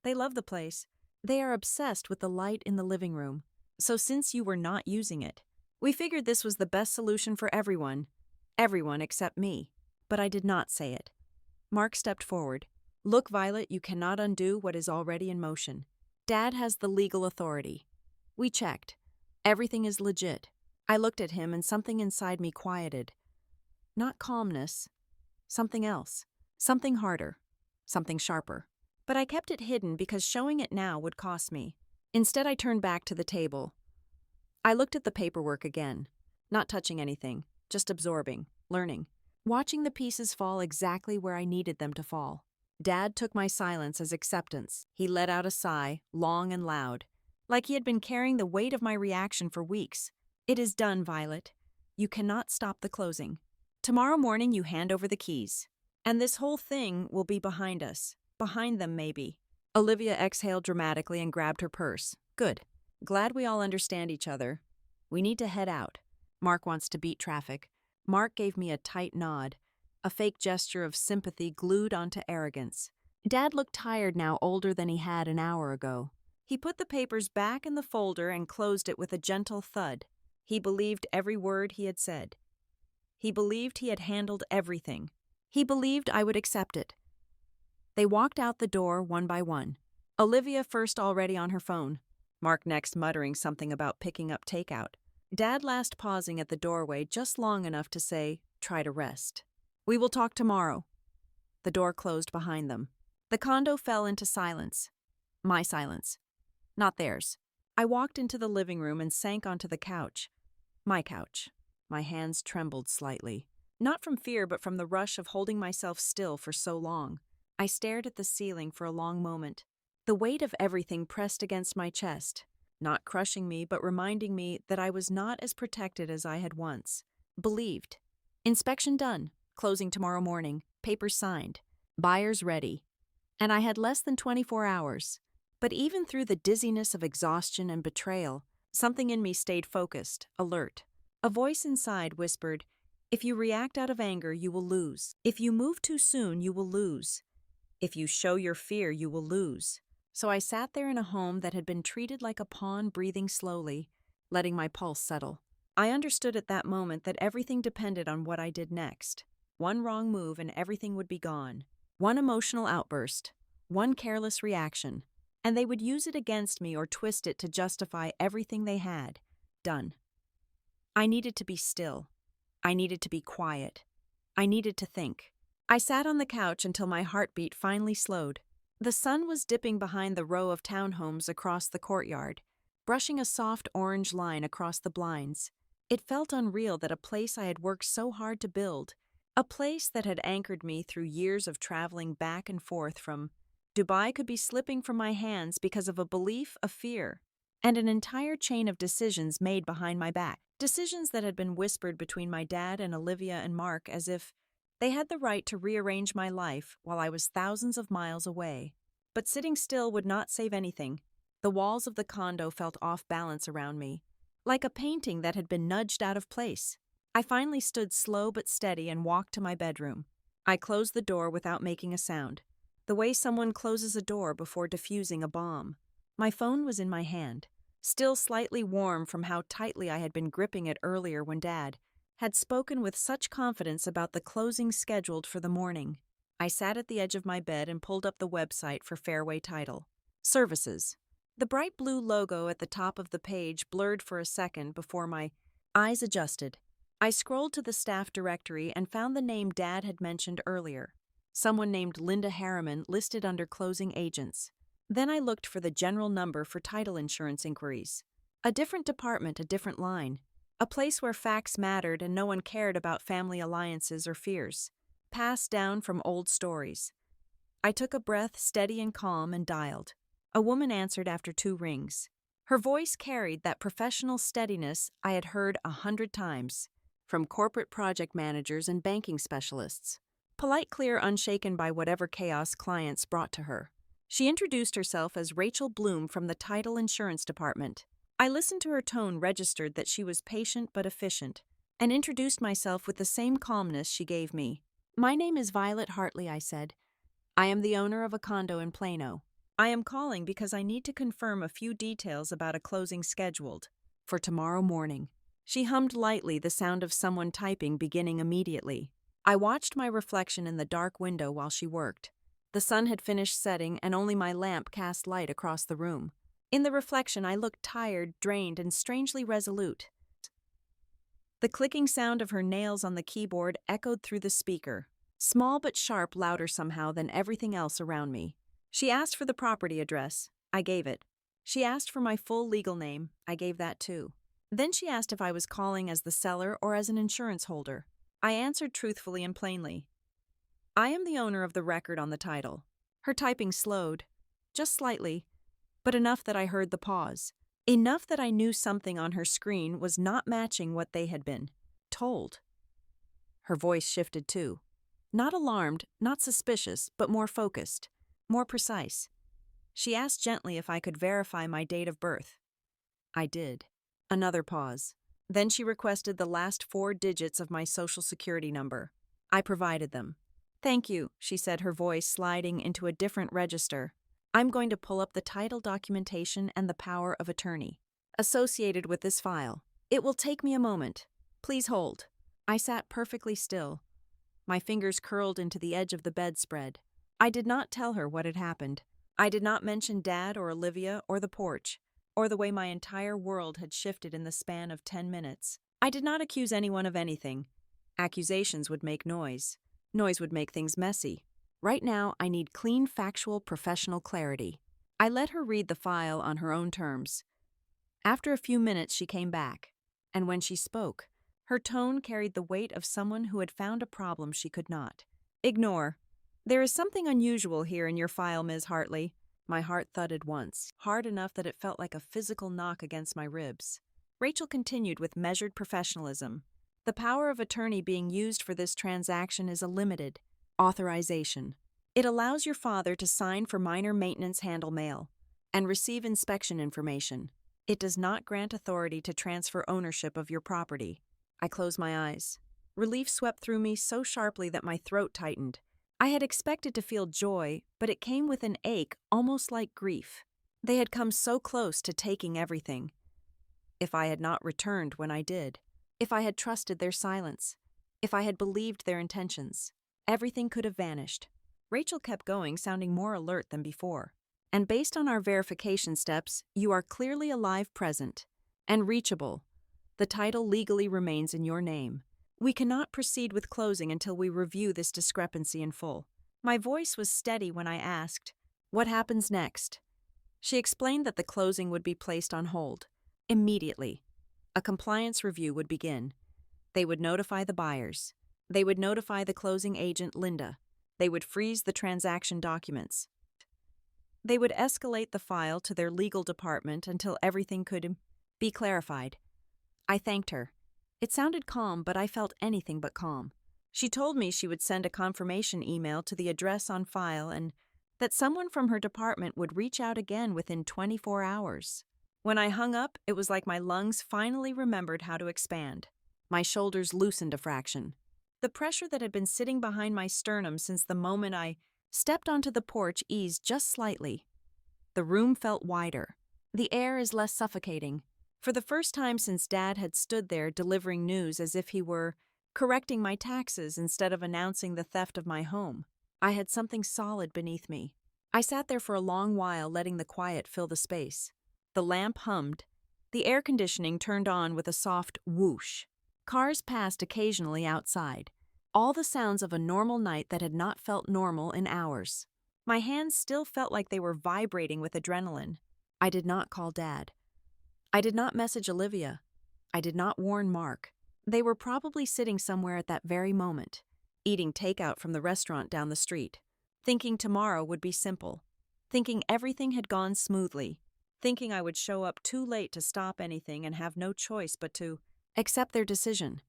They love the place. They are obsessed with the light in the living room. So since you were not using it, we figured this was the best solution for everyone. Everyone except me. But I did not say it. Mark stepped forward. Look, Violet, you cannot undo what is already in motion. Dad has the legal authority. We checked. Everything is legit. I looked at him and something inside me quieted. Not calmness. Something else. Something harder. Something sharper. But I kept it hidden because showing it now would cost me. Instead, I turned back to the table. I looked at the paperwork again, not touching anything, just absorbing, learning, watching the pieces fall exactly where I needed them to fall. Dad took my silence as acceptance. He let out a sigh, long and loud, like he had been carrying the weight of my reaction for weeks. It is done, Violet. You cannot stop the closing. Tomorrow morning you hand over the keys. And this whole thing will be behind us. Behind them, maybe. Olivia exhaled dramatically and grabbed her purse. Good. Glad we all understand each other. We need to head out. Mark wants to beat traffic. Mark gave me a tight nod, a fake gesture of sympathy glued onto arrogance. Dad looked tired now, older than he had an hour ago. He put the papers back in the folder and closed it with a gentle thud. He believed every word he had said. He believed he had handled everything. He believed I would accept it. They walked out the door one by one. Olivia first, already on her phone. Mark next, muttering something about picking up takeout. Dad last, pausing at the doorway just long enough to say, "Try to rest. We will talk tomorrow." The door closed behind them. The condo fell into silence. My silence. Not theirs. I walked into the living room and sank onto the couch. My couch. My hands trembled slightly. Not from fear, but from the rush of holding myself still for so long. I stared at the ceiling for a long moment. The weight of everything pressed against my chest, not crushing me, but reminding me that I was not as protected as I had once believed. Inspection done. Closing tomorrow morning. Papers signed. Buyers ready. And I had less than 24 hours. But even through the dizziness of exhaustion and betrayal, something in me stayed focused, alert. A voice inside whispered, "If you react out of anger, you will lose. If you move too soon, you will lose. If you show your fear, you will lose." So I sat there in a home that had been treated like a pawn, breathing slowly, letting my pulse settle. I understood at that moment that everything depended on what I did next. One wrong move and everything would be gone. One emotional outburst, one careless reaction, and they would use it against me or twist it to justify everything they had done. I needed to be still. I needed to be quiet. I needed to think. I sat on the couch until my heartbeat finally slowed. The sun was dipping behind the row of townhomes across the courtyard, brushing a soft orange line across the blinds. It felt unreal that a place I had worked so hard to build, a place that had anchored me through years of traveling back and forth from Dubai, could be slipping from my hands because of a belief, a fear, and an entire chain of decisions made behind my back. Decisions that had been whispered between my dad and Olivia and Mark, as if they had the right to rearrange my life while I was thousands of miles away. But sitting still would not save anything. The walls of the condo felt off balance around me, like a painting that had been nudged out of place. I finally stood slow but steady and walked to my bedroom. I closed the door without making a sound, the way someone closes a door before defusing a bomb. My phone was in my hand, still slightly warm from how tightly I had been gripping it earlier when Dad had spoken with such confidence about the closing scheduled for the morning. I sat at the edge of my bed and pulled up the website for Fairway Title Services. The bright blue logo at the top of the page blurred for a second before my eyes adjusted. I scrolled to the staff directory and found the name Dad had mentioned earlier. Someone named Linda Harriman listed under closing agents. Then I looked for the general number for title insurance inquiries. A different department, a different line. A place where facts mattered and no one cared about family alliances or fears. Passed down from old stories. I took a breath, steady and calm, and dialed. A woman answered after 2 rings. Her voice carried that professional steadiness I had heard 100 times from corporate project managers and banking specialists. Polite, clear, unshaken by whatever chaos clients brought to her. She introduced herself as Rachel Bloom from the Title Insurance Department. I listened to her tone, registered that she was patient but efficient, and introduced myself with the same calmness she gave me. "My name is Violet Hartley," I said. "I am the owner of a condo in Plano. I am calling because I need to confirm a few details about a closing scheduled for tomorrow morning." She hummed lightly, the sound of someone typing beginning immediately. I watched my reflection in the dark window while she worked. The sun had finished setting and only my lamp cast light across the room. In the reflection, I looked tired, drained, and strangely resolute. The clicking sound of her nails on the keyboard echoed through the speaker, small but sharp, louder somehow than everything else around me. She asked for the property address. I gave it. She asked for my full legal name. I gave that too. Then she asked if I was calling as the seller or as an insurance holder. I answered truthfully and plainly. "I am the owner of the record on the title." Her typing slowed, just slightly, but enough that I heard the pause. Enough that I knew something on her screen was not matching what they had been told. Her voice shifted too. Not alarmed, not suspicious, but more focused, more precise. She asked gently if I could verify my date of birth. I did. Another pause. Then she requested the last 4 digits of my social security number. I provided them. Thank you, she said, her voice sliding into a different register. I'm going to pull up the title documentation and the power of attorney associated with this file. It will take me a moment. Please hold. I sat perfectly still. My fingers curled into the edge of the bedspread. I did not tell her what had happened. I did not mention Dad or Olivia or the porch, or the way my entire world had shifted in the span of 10 minutes. I did not accuse anyone of anything. Accusations would make noise. Noise would make things messy. Right now, I need clean, factual, professional clarity. I let her read the file on her own terms. After a few minutes, she came back, and when she spoke, her tone carried the weight of someone who had found a problem she could not ignore. There is something unusual here in your file, Ms. Hartley. My heart thudded once, hard enough that it felt like a physical knock against my ribs. Rachel continued with measured professionalism. The power of attorney being used for this transaction is a limited authorization. It allows your father to sign for minor maintenance handle mail and receive inspection information. It does not grant authority to transfer ownership of your property. I closed my eyes. Relief swept through me so sharply that my throat tightened. I had expected to feel joy, but it came with an ache almost like grief. They had come so close to taking everything. If I had not returned when I did, if I had trusted their silence, if I had believed their intentions, everything could have vanished. Rachel kept going, sounding more alert than before. And based on our verification steps, you are clearly alive, present, and reachable. The title legally remains in your name. We cannot proceed with closing until we review this discrepancy in full. My voice was steady when I asked, "What happens next?" She explained that the closing would be placed on hold. Immediately. A compliance review would begin. They would notify the buyers. They would notify the closing agent, Linda. They would freeze the transaction documents. They would escalate the file to their legal department until everything could be clarified. I thanked her. It sounded calm, but I felt anything but calm. She told me she would send a confirmation email to the address on file and that someone from her department would reach out again within 24 hours. When I hung up, it was like my lungs finally remembered how to expand. My shoulders loosened a fraction. The pressure that had been sitting behind my sternum since the moment I stepped onto the porch eased just slightly. The room felt wider. The air is less suffocating. For the first time since Dad had stood there delivering news as if he were correcting my taxes instead of announcing the theft of my home, I had something solid beneath me. I sat there for a long while, letting the quiet fill the space. The lamp hummed. The air conditioning turned on with a soft whoosh. Cars passed occasionally outside. All the sounds of a normal night that had not felt normal in hours. My hands still felt like they were vibrating with adrenaline. I did not call Dad. I did not message Olivia. I did not warn Mark. They were probably sitting somewhere at that very moment, eating takeout from the restaurant down the street, thinking tomorrow would be simple, thinking everything had gone smoothly, thinking I would show up too late to stop anything and have no choice but to accept their decision.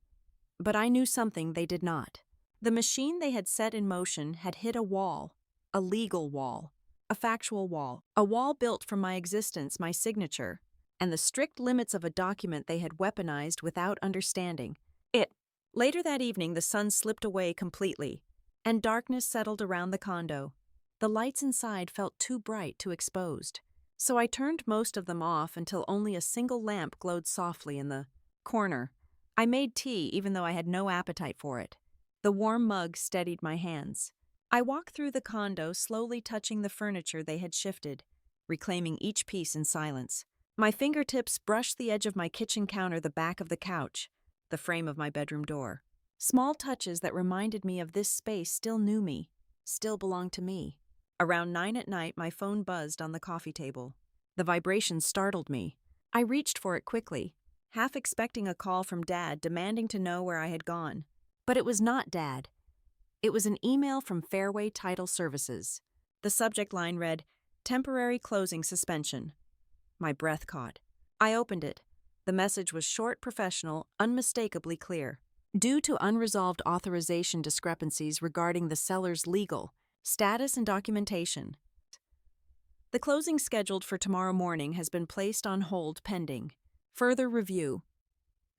But I knew something they did not. The machine they had set in motion had hit a wall, a legal wall, a factual wall, a wall built from my existence, my signature, and the strict limits of a document they had weaponized without understanding. Later that evening, the sun slipped away completely, and darkness settled around the condo. The lights inside felt too bright, too exposed, so I turned most of them off until only a single lamp glowed softly in the corner. I made tea even though I had no appetite for it. The warm mug steadied my hands. I walked through the condo, slowly touching the furniture they had shifted, reclaiming each piece in silence. My fingertips brushed the edge of my kitchen counter, the back of the couch, the frame of my bedroom door. Small touches that reminded me of this space still knew me, still belonged to me. Around 9 at night, my phone buzzed on the coffee table. The vibration startled me. I reached for it quickly, half expecting a call from Dad demanding to know where I had gone. But it was not Dad. It was an email from Fairway Title Services. The subject line read, "Temporary closing suspension." My breath caught. I opened it. The message was short, professional, unmistakably clear. Due to unresolved authorization discrepancies regarding the seller's legal status and documentation, the closing scheduled for tomorrow morning has been placed on hold pending further review.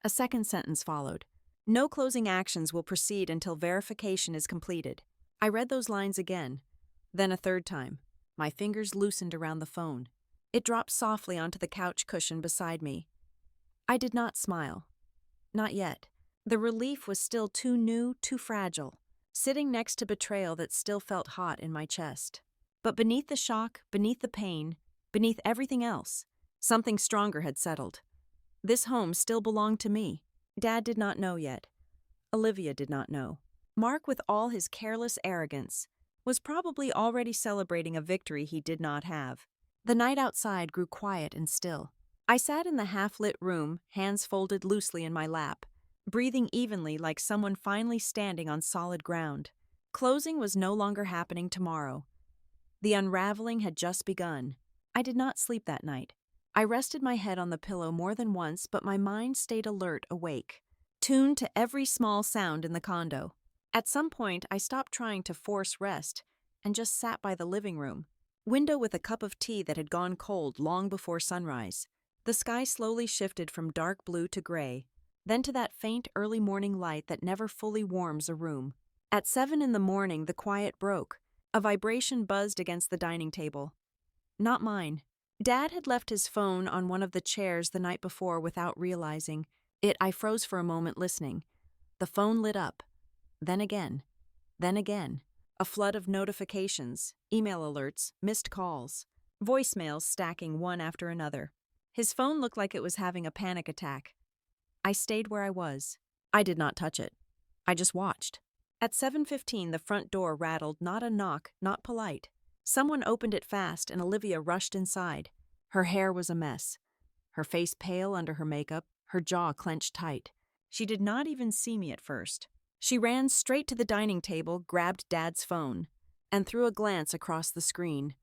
A second sentence followed. No closing actions will proceed until verification is completed. I read those lines again, then a third time. My fingers loosened around the phone. It dropped softly onto the couch cushion beside me. I did not smile. Not yet. The relief was still too new, too fragile, sitting next to betrayal that still felt hot in my chest. But beneath the shock, beneath the pain, beneath everything else, something stronger had settled. This home still belonged to me. Dad did not know yet. Olivia did not know. Mark, with all his careless arrogance, was probably already celebrating a victory he did not have. The night outside grew quiet and still. I sat in the half-lit room, hands folded loosely in my lap, breathing evenly like someone finally standing on solid ground. Closing was no longer happening tomorrow. The unraveling had just begun. I did not sleep that night. I rested my head on the pillow more than once, but my mind stayed alert, awake, tuned to every small sound in the condo. At some point, I stopped trying to force rest and just sat by the living room window with a cup of tea that had gone cold long before sunrise. The sky slowly shifted from dark blue to gray, then to that faint early morning light that never fully warms a room. At 7 in the morning, the quiet broke. A vibration buzzed against the dining table. Not mine. Dad had left his phone on one of the chairs the night before without realizing it. I froze for a moment, listening. The phone lit up. Then again. Then again. A flood of notifications, email alerts, missed calls, voicemails stacking one after another. His phone looked like it was having a panic attack. I stayed where I was. I did not touch it. I just watched. At 7:15, the front door rattled, not a knock, not polite. Someone opened it fast and Olivia rushed inside. Her hair was a mess. Her face pale under her makeup, her jaw clenched tight. She did not even see me at first. She ran straight to the dining table, grabbed Dad's phone, and threw a glance across the screen.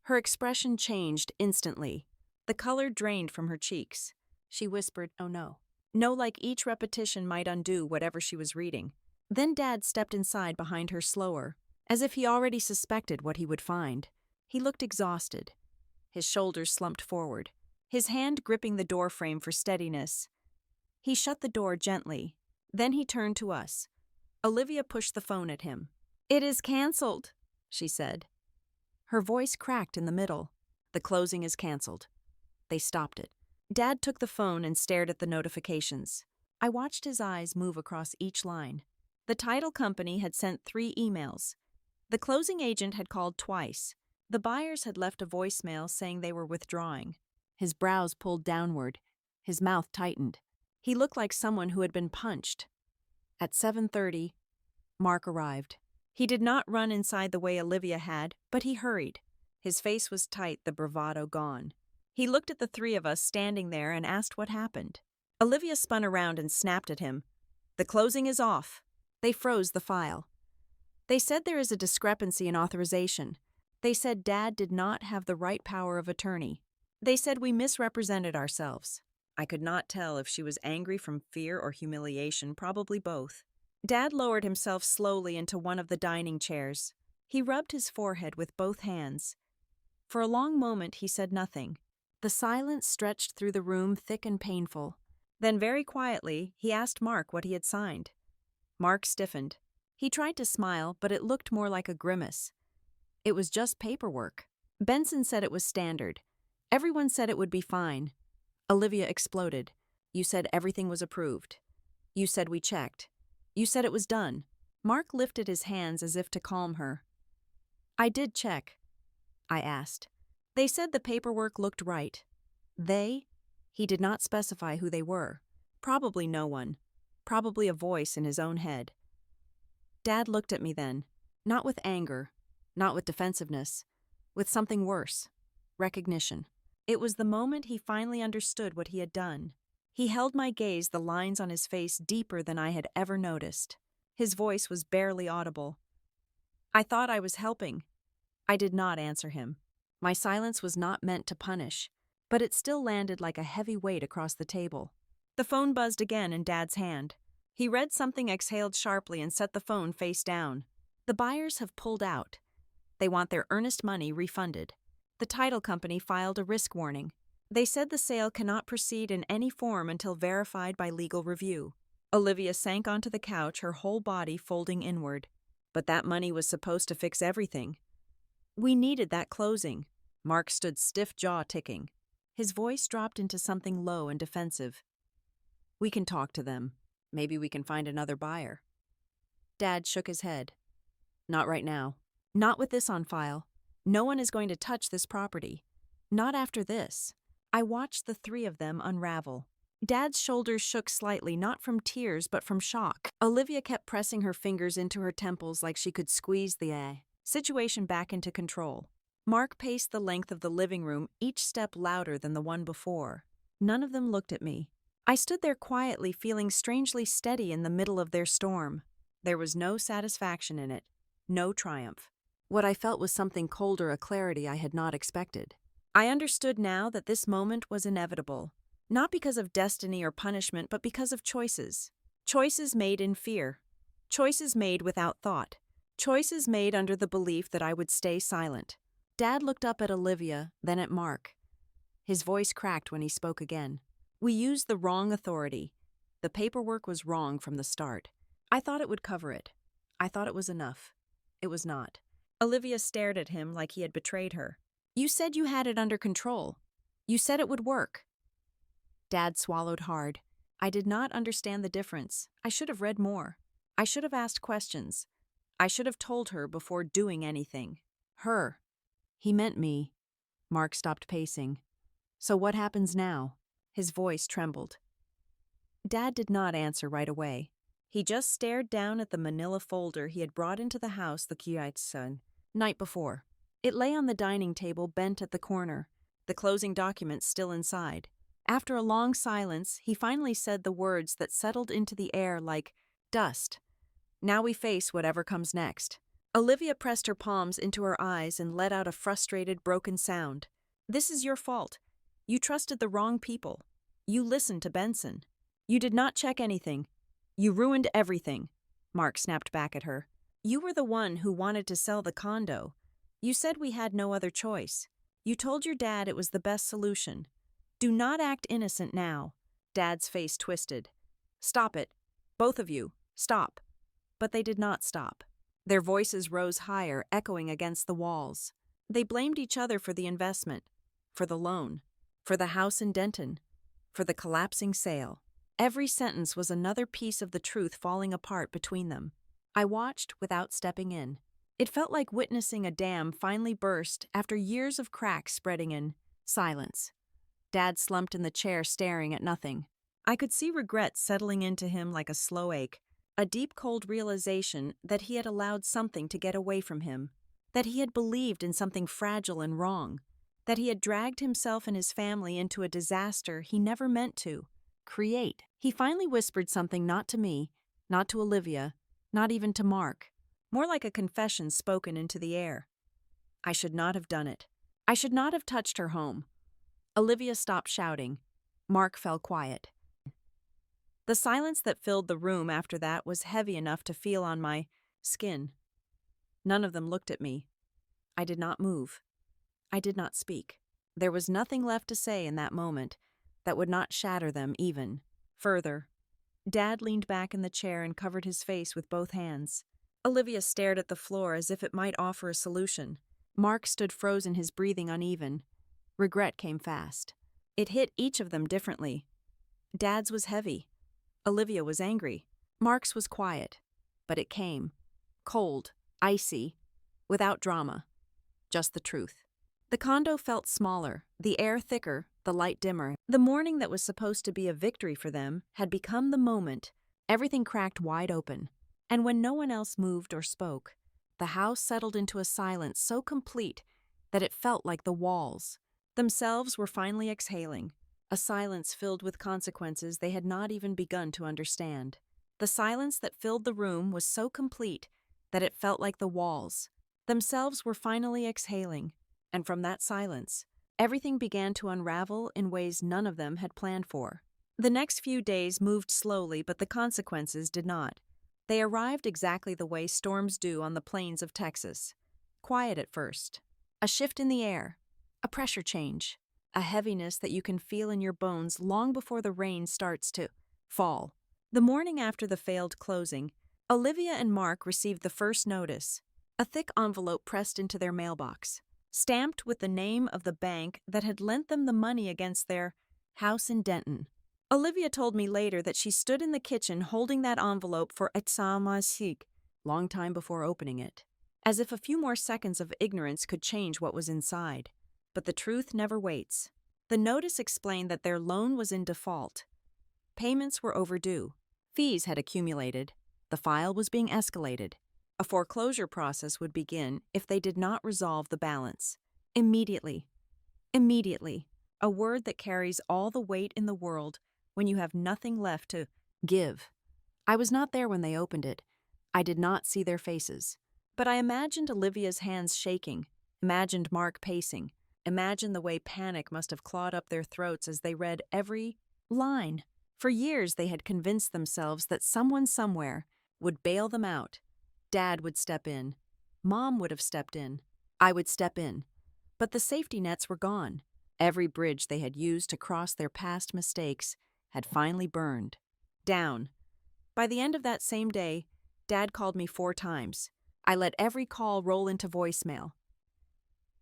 Her expression changed instantly. The color drained from her cheeks. She whispered, "Oh no." No, like each repetition might undo whatever she was reading. Then Dad stepped inside behind her slower, as if he already suspected what he would find. He looked exhausted. His shoulders slumped forward, his hand gripping the door frame for steadiness. He shut the door gently. Then he turned to us. Olivia pushed the phone at him. "It is canceled," she said. Her voice cracked in the middle. "The closing is canceled." They stopped it. Dad took the phone and stared at the notifications. I watched his eyes move across each line. The title company had sent 3 emails. The closing agent had called twice. The buyers had left a voicemail saying they were withdrawing. His brows pulled downward. His mouth tightened. He looked like someone who had been punched. At 7:30, Mark arrived. He did not run inside the way Olivia had, but he hurried. His face was tight, the bravado gone. He looked at the 3 of us standing there and asked what happened. Olivia spun around and snapped at him. "The closing is off." They froze the file. They said there is a discrepancy in authorization. They said Dad did not have the right power of attorney. They said we misrepresented ourselves. I could not tell if she was angry from fear or humiliation, probably both. Dad lowered himself slowly into one of the dining chairs. He rubbed his forehead with both hands. For a long moment he said nothing. The silence stretched through the room, thick and painful. Then very quietly, he asked Mark what he had signed. Mark stiffened. He tried to smile, but it looked more like a grimace. It was just paperwork. Benson said it was standard. Everyone said it would be fine. Olivia exploded. "You said everything was approved. You said we checked. You said it was done." Mark lifted his hands as if to calm her. "I did check," I asked. "They said the paperwork looked right." They? He did not specify who they were. Probably no one. Probably a voice in his own head. Dad looked at me then, not with anger, not with defensiveness, with something worse. Recognition. It was the moment he finally understood what he had done. He held my gaze, the lines on his face deeper than I had ever noticed. His voice was barely audible. "I thought I was helping." I did not answer him. My silence was not meant to punish, but it still landed like a heavy weight across the table. The phone buzzed again in Dad's hand. He read something, exhaled sharply, and set the phone face down. "The buyers have pulled out. They want their earnest money refunded." The title company filed a risk warning. They said the sale cannot proceed in any form until verified by legal review. Olivia sank onto the couch, her whole body folding inward. But that money was supposed to fix everything. We needed that closing. Mark stood stiff jaw ticking. His voice dropped into something low and defensive. We can talk to them. Maybe we can find another buyer. Dad shook his head. Not right now. Not with this on file. No one is going to touch this property. Not after this. I watched the three of them unravel. Dad's shoulders shook slightly, not from tears, but from shock. Olivia kept pressing her fingers into her temples like she could squeeze the situation back into control. Mark paced the length of the living room, each step louder than the one before. None of them looked at me. I stood there quietly, feeling strangely steady in the middle of their storm. There was no satisfaction in it, no triumph. What I felt was something colder, a clarity I had not expected. I understood now that this moment was inevitable. Not because of destiny or punishment, but because of choices. Choices made in fear. Choices made without thought. Choices made under the belief that I would stay silent. Dad looked up at Olivia, then at Mark. His voice cracked when he spoke again. We used the wrong authority. The paperwork was wrong from the start. I thought it would cover it. I thought it was enough. It was not. Olivia stared at him like he had betrayed her. You said you had it under control. You said it would work. Dad swallowed hard. I did not understand the difference. I should have read more. I should have asked questions. I should have told her before doing anything. Her. He meant me. Mark stopped pacing. So what happens now? His voice trembled. Dad did not answer right away. He just stared down at the manila folder he had brought into the house the night before. It lay on the dining table, bent at the corner, the closing documents still inside. After a long silence, he finally said the words that settled into the air like dust. Now we face whatever comes next. Olivia pressed her palms into her eyes and let out a frustrated, broken sound. This is your fault. You trusted the wrong people. You listened to Benson. You did not check anything. You ruined everything. Mark snapped back at her. You were the one who wanted to sell the condo. You said we had no other choice. You told your dad it was the best solution. Do not act innocent now. Dad's face twisted. Stop it. Both of you. Stop. But they did not stop. Their voices rose higher, echoing against the walls. They blamed each other for the investment, for the loan, for the house in Denton, for the collapsing sale. Every sentence was another piece of the truth falling apart between them. I watched without stepping in. It felt like witnessing a dam finally burst after years of cracks spreading in. Silence. Dad slumped in the chair staring at nothing. I could see regret settling into him like a slow ache, a deep cold realization that he had allowed something to get away from him, that he had believed in something fragile and wrong, that he had dragged himself and his family into a disaster he never meant to create. He finally whispered something not to me, not to Olivia, not even to Mark, more like a confession spoken into the air. I should not have done it. I should not have touched her home. Olivia stopped shouting. Mark fell quiet. The silence that filled the room after that was heavy enough to feel on my skin. None of them looked at me. I did not move. I did not speak. There was nothing left to say in that moment that would not shatter them even further. Dad leaned back in the chair and covered his face with both hands. Olivia stared at the floor as if it might offer a solution. Mark stood frozen, his breathing uneven. Regret came fast. It hit each of them differently. Dad's was heavy. Olivia was angry. Mark's was quiet. But it came. Cold, icy, without drama. Just the truth. The condo felt smaller, the air thicker, the light dimmer. The morning that was supposed to be a victory for them had become the moment. Everything cracked wide open. And when no one else moved or spoke, the house settled into a silence so complete that it felt like the walls themselves were finally exhaling, a silence filled with consequences they had not even begun to understand. The silence that filled the room was so complete that it felt like the walls themselves were finally exhaling, and from that silence, everything began to unravel in ways none of them had planned for. The next few days moved slowly, but the consequences did not. They arrived exactly the way storms do on the plains of Texas. Quiet at first. A shift in the air. A pressure change. A heaviness that you can feel in your bones long before the rain starts to fall. The morning after the failed closing, Olivia and Mark received the first notice, a thick envelope pressed into their mailbox, stamped with the name of the bank that had lent them the money against their house in Denton. Olivia told me later that she stood in the kitchen holding that envelope for a long time before opening it, as if a few more seconds of ignorance could change what was inside. But the truth never waits. The notice explained that their loan was in default. Payments were overdue. Fees had accumulated. The file was being escalated. A foreclosure process would begin if they did not resolve the balance. Immediately. Immediately. A word that carries all the weight in the world when you have nothing left to give. I was not there when they opened it. I did not see their faces. But I imagined Olivia's hands shaking, imagined Mark pacing, imagined the way panic must have clawed up their throats as they read every line. For years they had convinced themselves that someone somewhere would bail them out. Dad would step in. Mom would have stepped in. I would step in. But the safety nets were gone. Every bridge they had used to cross their past mistakes had finally burned. Down. By the end of that same day, Dad called me 4 times. I let every call roll into voicemail.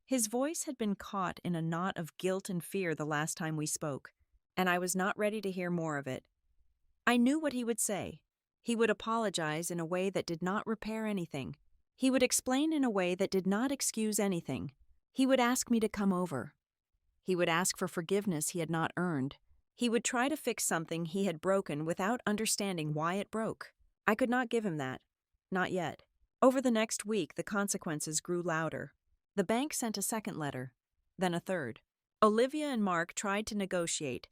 His voice had been caught in a knot of guilt and fear the last time we spoke, and I was not ready to hear more of it. I knew what he would say. He would apologize in a way that did not repair anything. He would explain in a way that did not excuse anything. He would ask me to come over. He would ask for forgiveness he had not earned. He would try to fix something he had broken without understanding why it broke. I could not give him that. Not yet. Over the next week, the consequences grew louder. The bank sent a second letter, then a third. Olivia and Mark tried to negotiate,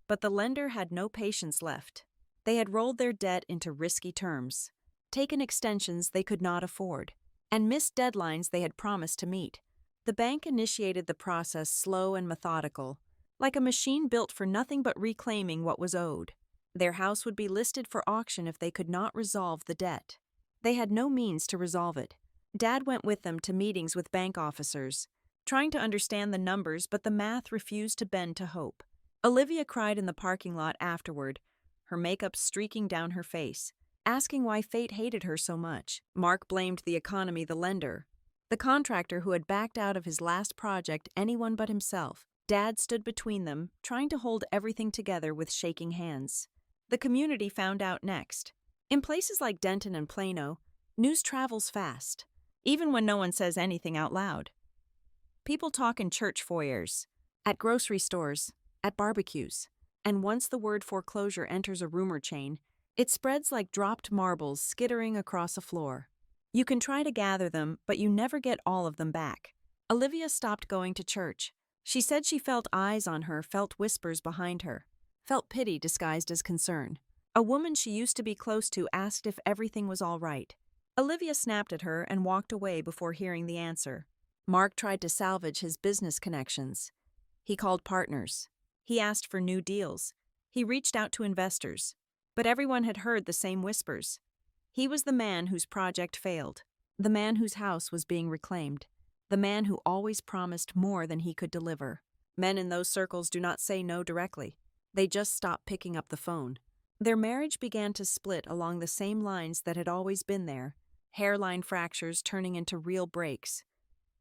but the lender had no patience left. They had rolled their debt into risky terms, taken extensions they could not afford, and missed deadlines they had promised to meet. The bank initiated the process slow and methodical, like a machine built for nothing but reclaiming what was owed. Their house would be listed for auction if they could not resolve the debt. They had no means to resolve it. Dad went with them to meetings with bank officers, trying to understand the numbers, but the math refused to bend to hope. Olivia cried in the parking lot afterward, her makeup streaking down her face, asking why fate hated her so much. Mark blamed the economy, the lender, the contractor who had backed out of his last project, anyone but himself. Dad stood between them, trying to hold everything together with shaking hands. The community found out next. In places like Denton and Plano, news travels fast, even when no one says anything out loud. People talk in church foyers, at grocery stores, at barbecues, and once the word foreclosure enters a rumor chain, it spreads like dropped marbles skittering across a floor. You can try to gather them, but you never get all of them back. Olivia stopped going to church. She said she felt eyes on her, felt whispers behind her, felt pity disguised as concern. A woman she used to be close to asked if everything was all right. Olivia snapped at her and walked away before hearing the answer. Mark tried to salvage his business connections. He called partners. He asked for new deals. He reached out to investors. But everyone had heard the same whispers. He was the man whose project failed, the man whose house was being reclaimed, the man who always promised more than he could deliver. Men in those circles do not say no directly. They just stop picking up the phone. Their marriage began to split along the same lines that had always been there, hairline fractures turning into real breaks.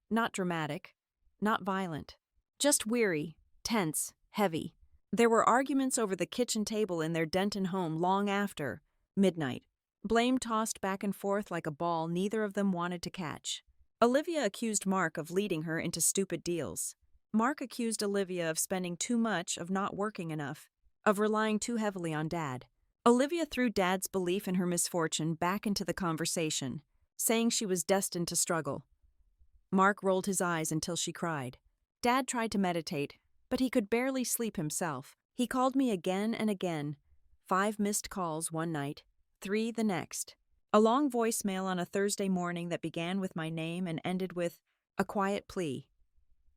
Not dramatic, not violent, just weary, tense, heavy. There were arguments over the kitchen table in their Denton home long after midnight. Blame tossed back and forth like a ball neither of them wanted to catch. Olivia accused Mark of leading her into stupid deals. Mark accused Olivia of spending too much, of not working enough, of relying too heavily on Dad. Olivia threw Dad's belief in her misfortune back into the conversation, saying she was destined to struggle. Mark rolled his eyes until she cried. Dad tried to meditate, but he could barely sleep himself. He called me again and again. 5 missed calls one night, 3 the next. A long voicemail on a Thursday morning that began with my name and ended with a quiet plea.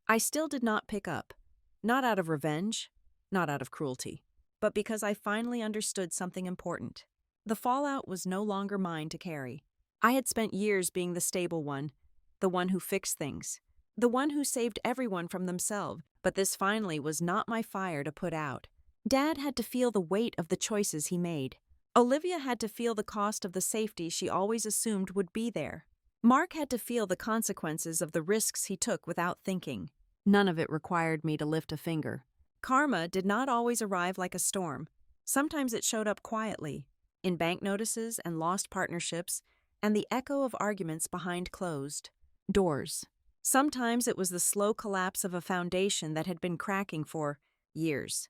I still did not pick up, not out of revenge, not out of cruelty, but because I finally understood something important. The fallout was no longer mine to carry. I had spent years being the stable one, the one who fixed things, the one who saved everyone from themselves, but this finally was not my fire to put out. Dad had to feel the weight of the choices he made. Olivia had to feel the cost of the safety she always assumed would be there. Mark had to feel the consequences of the risks he took without thinking. None of it required me to lift a finger. Karma did not always arrive like a storm. Sometimes it showed up quietly, in bank notices and lost partnerships, and the echo of arguments behind closed doors. Sometimes it was the slow collapse of a foundation that had been cracking for years.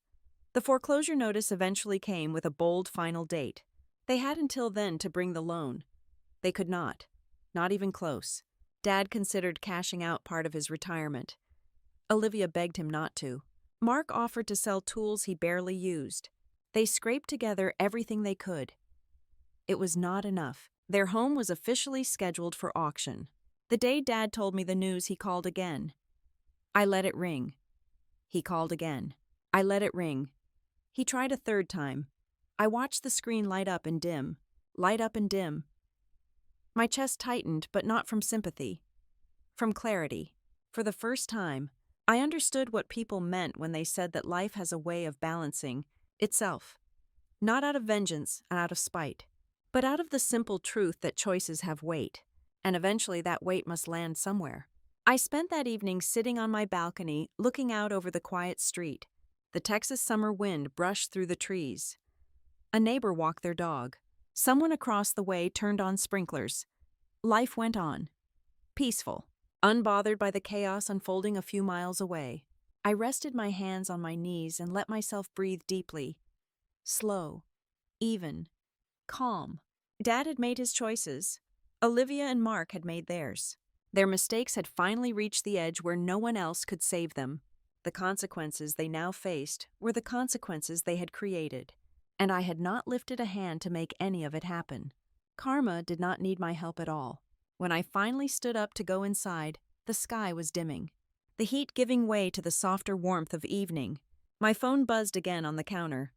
The foreclosure notice eventually came with a bold final date. They had until then to bring the loan. They could not even close. Dad considered cashing out part of his retirement. Olivia begged him not to. Mark offered to sell tools he barely used. They scraped together everything they could. It was not enough. Their home was officially scheduled for auction. The day Dad told me the news, he called again. I let it ring. He called again. I let it ring. He tried a third time. I watched the screen light up and dim. Light up and dim. My chest tightened, but not from sympathy. From clarity. For the first time, I understood what people meant when they said that life has a way of balancing itself. Not out of vengeance and out of spite, but out of the simple truth that choices have weight, and eventually that weight must land somewhere. I spent that evening sitting on my balcony, looking out over the quiet street. The Texas summer wind brushed through the trees. A neighbor walked their dog. Someone across the way turned on sprinklers. Life went on. Peaceful. Unbothered by the chaos unfolding a few miles away. I rested my hands on my knees and let myself breathe deeply. Slow. Even. Calm. Dad had made his choices. Olivia and Mark had made theirs. Their mistakes had finally reached the edge where no one else could save them. The consequences they now faced were the consequences they had created, and I had not lifted a hand to make any of it happen. Karma did not need my help at all. When I finally stood up to go inside, the sky was dimming, the heat giving way to the softer warmth of evening. My phone buzzed again on the counter.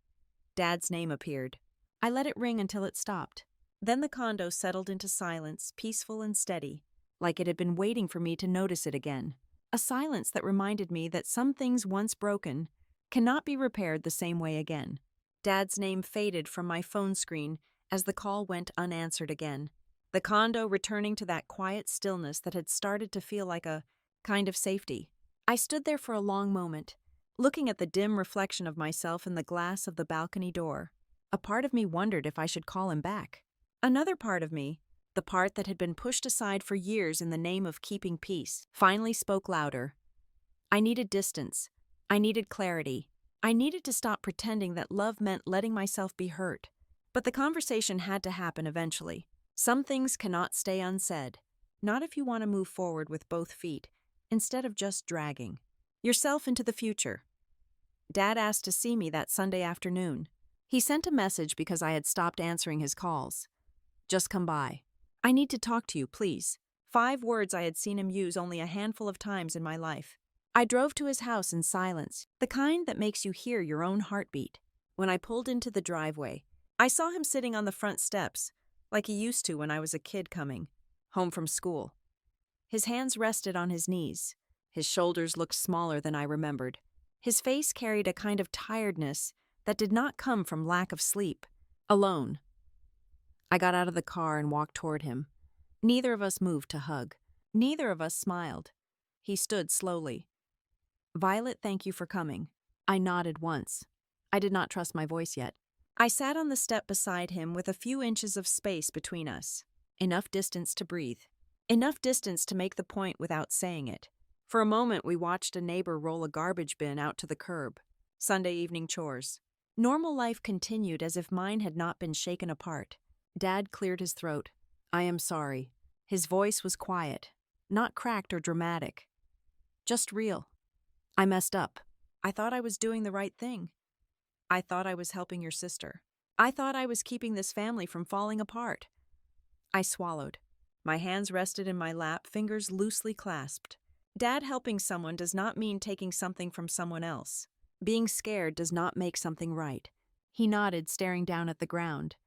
Dad's name appeared. I let it ring until it stopped. Then the condo settled into silence, peaceful and steady, like it had been waiting for me to notice it again. A silence that reminded me that some things once broken cannot be repaired the same way again. Dad's name faded from my phone screen as the call went unanswered again, the condo returning to that quiet stillness that had started to feel like a kind of safety. I stood there for a long moment, looking at the dim reflection of myself in the glass of the balcony door. A part of me wondered if I should call him back. Another part of me, the part that had been pushed aside for years in the name of keeping peace, finally spoke louder. I needed distance. I needed clarity. I needed to stop pretending that love meant letting myself be hurt. But the conversation had to happen eventually. Some things cannot stay unsaid. Not if you want to move forward with both feet, instead of just dragging yourself into the future. Dad asked to see me that Sunday afternoon. He sent a message because I had stopped answering his calls. Just come by. I need to talk to you, please. 5 words I had seen him use only a handful of times in my life. I drove to his house in silence, the kind that makes you hear your own heartbeat. When I pulled into the driveway, I saw him sitting on the front steps, like he used to when I was a kid coming home from school. His hands rested on his knees. His shoulders looked smaller than I remembered. His face carried a kind of tiredness that did not come from lack of sleep. Alone. I got out of the car and walked toward him. Neither of us moved to hug. Neither of us smiled. He stood slowly. Violet, thank you for coming. I nodded once. I did not trust my voice yet. I sat on the step beside him with a few inches of space between us. Enough distance to breathe. Enough distance to make the point without saying it. For a moment we watched a neighbor roll a garbage bin out to the curb. Sunday evening chores. Normal life continued as if mine had not been shaken apart. Dad cleared his throat. I am sorry. His voice was quiet, not cracked or dramatic. Just real. I messed up. I thought I was doing the right thing. I thought I was helping your sister. I thought I was keeping this family from falling apart. I swallowed. My hands rested in my lap, fingers loosely clasped. Dad helping someone does not mean taking something from someone else. Being scared does not make something right. He nodded, staring down at the ground.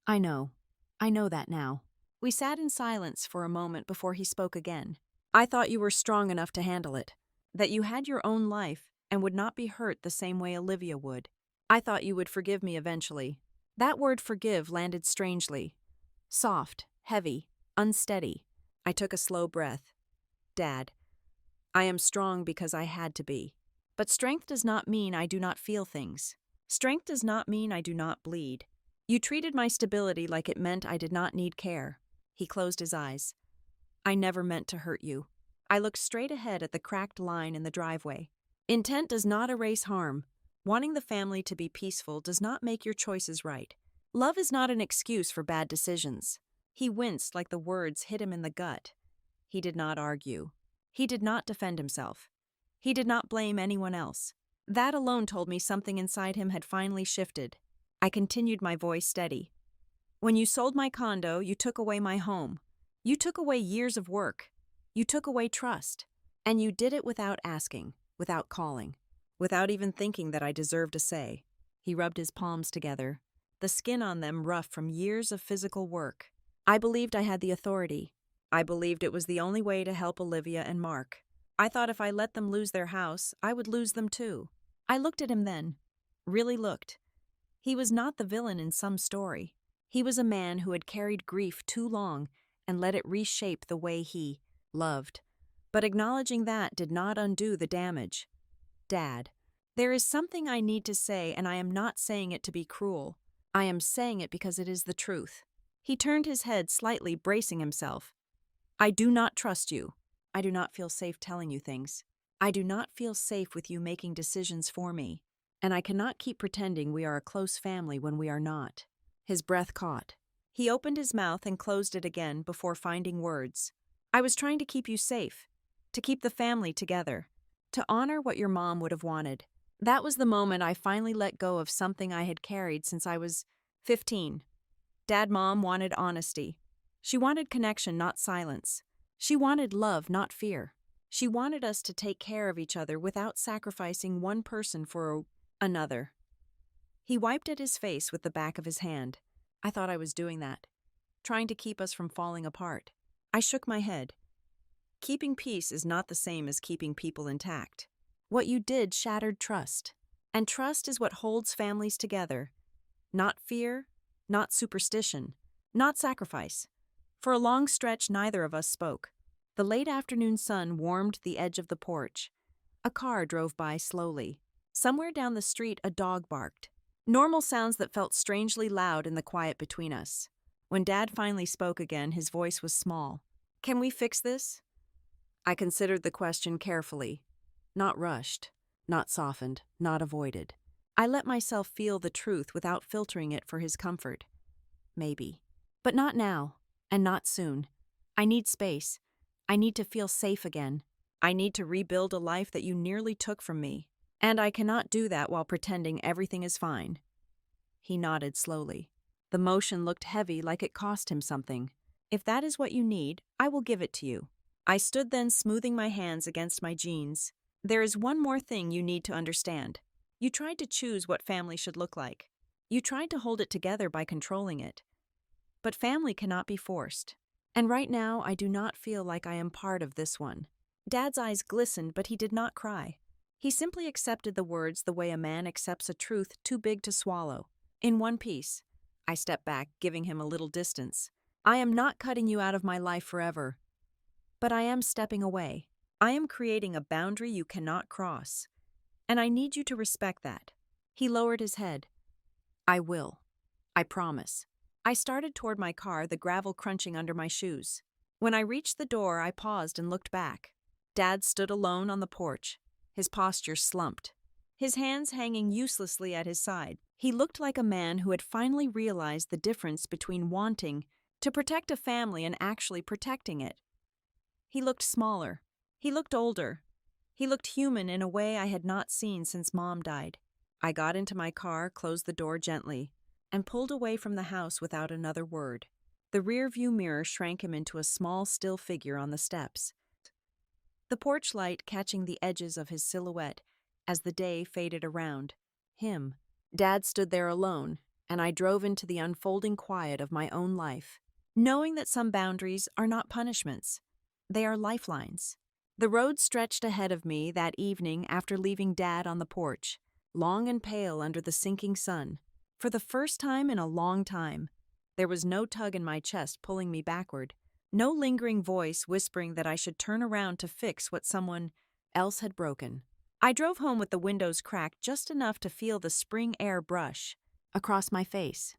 I know that now. We sat in silence for a moment before he spoke again. I thought you were strong enough to handle it, that you had your own life and would not be hurt the same way Olivia would. I thought you would forgive me eventually. That word forgive landed strangely. Soft, heavy, unsteady. I took a slow breath. Dad, I am strong because I had to be. But strength does not mean I do not feel things. Strength does not mean I do not bleed. You treated my stability like it meant I did not need care. He closed his eyes. I never meant to hurt you. I looked straight ahead at the cracked line in the driveway. Intent does not erase harm. Wanting the family to be peaceful does not make your choices right. Love is not an excuse for bad decisions. He winced like the words hit him in the gut. He did not argue. He did not defend himself. He did not blame anyone else. That alone told me something inside him had finally shifted. I continued, my voice steady. When you sold my condo, you took away my home. You took away years of work. You took away trust. And you did it without asking, without calling, without even thinking that I deserved a say. He rubbed his palms together, the skin on them rough from years of physical work. I believed I had the authority. I believed it was the only way to help Olivia and Mark. I thought if I let them lose their house, I would lose them too. I looked at him then. Really looked. He was not the villain in some story. He was a man who had carried grief too long and let it reshape the way he loved. But acknowledging that did not undo the damage. Dad, there is something I need to say, and I am not saying it to be cruel. I am saying it because it is the truth. He turned his head slightly, bracing himself. I do not trust you. I do not feel safe telling you things. I do not feel safe with you making decisions for me. And I cannot keep pretending we are a close family when we are not. His breath caught. He opened his mouth and closed it again before finding words. I was trying to keep you safe, to keep the family together, to honor what your mom would have wanted. That was the moment I finally let go of something I had carried since I was 15. Mom wanted honesty. She wanted connection, not silence. She wanted love, not fear. She wanted us to take care of each other without sacrificing one person for another. He wiped at his face with the back of his hand. I thought I was doing that, trying to keep us from falling apart. I shook my head. Keeping peace is not the same as keeping people intact. What you did shattered trust, and trust is what holds families together. Not fear, not superstition, not sacrifice. For a long stretch, neither of us spoke. The late afternoon sun warmed the edge of the porch. A car drove by slowly. Somewhere down the street, a dog barked. Normal sounds that felt strangely loud in the quiet between us. When Dad finally spoke again, his voice was small. Can we fix this? I considered the question carefully. Not rushed, not softened, not avoided. I let myself feel the truth without filtering it for his comfort. Maybe. But not now, and not soon. I need space. I need to feel safe again. I need to rebuild a life that you nearly took from me. And I cannot do that while pretending everything is fine. He nodded slowly. The motion looked heavy, like it cost him something. If that is what you need, I will give it to you. I stood then, smoothing my hands against my jeans. There is one more thing you need to understand. You tried to choose what family should look like. You tried to hold it together by controlling it. But family cannot be forced. And right now, I do not feel like I am part of this one. Dad's eyes glistened, but he did not cry. He simply accepted the words the way a man accepts a truth too big to swallow. In one piece. I stepped back, giving him a little distance. I am not cutting you out of my life forever. But I am stepping away. I am creating a boundary you cannot cross. And I need you to respect that. He lowered his head. I will. I promise. I started toward my car, the gravel crunching under my shoes. When I reached the door, I paused and looked back. Dad stood alone on the porch, his posture slumped, his hands hanging uselessly at his side. He looked like a man who had finally realized the difference between wanting to protect a family and actually protecting it. He looked smaller. He looked older. He looked human in a way I had not seen since Mom died. I got into my car, closed the door gently, and pulled away from the house without another word. The rear-view mirror shrank him into a small, still figure on the steps. The porch light catching the edges of his silhouette as the day faded around. Him. Dad stood there alone, and I drove into the unfolding quiet of my own life, knowing that some boundaries are not punishments. They are lifelines. The road stretched ahead of me that evening after leaving Dad on the porch, long and pale under the sinking sun. For the first time in a long time, there was no tug in my chest pulling me backward, no lingering voice whispering that I should turn around to fix what someone else had broken. I drove home with the windows cracked just enough to feel the spring air brush across my face.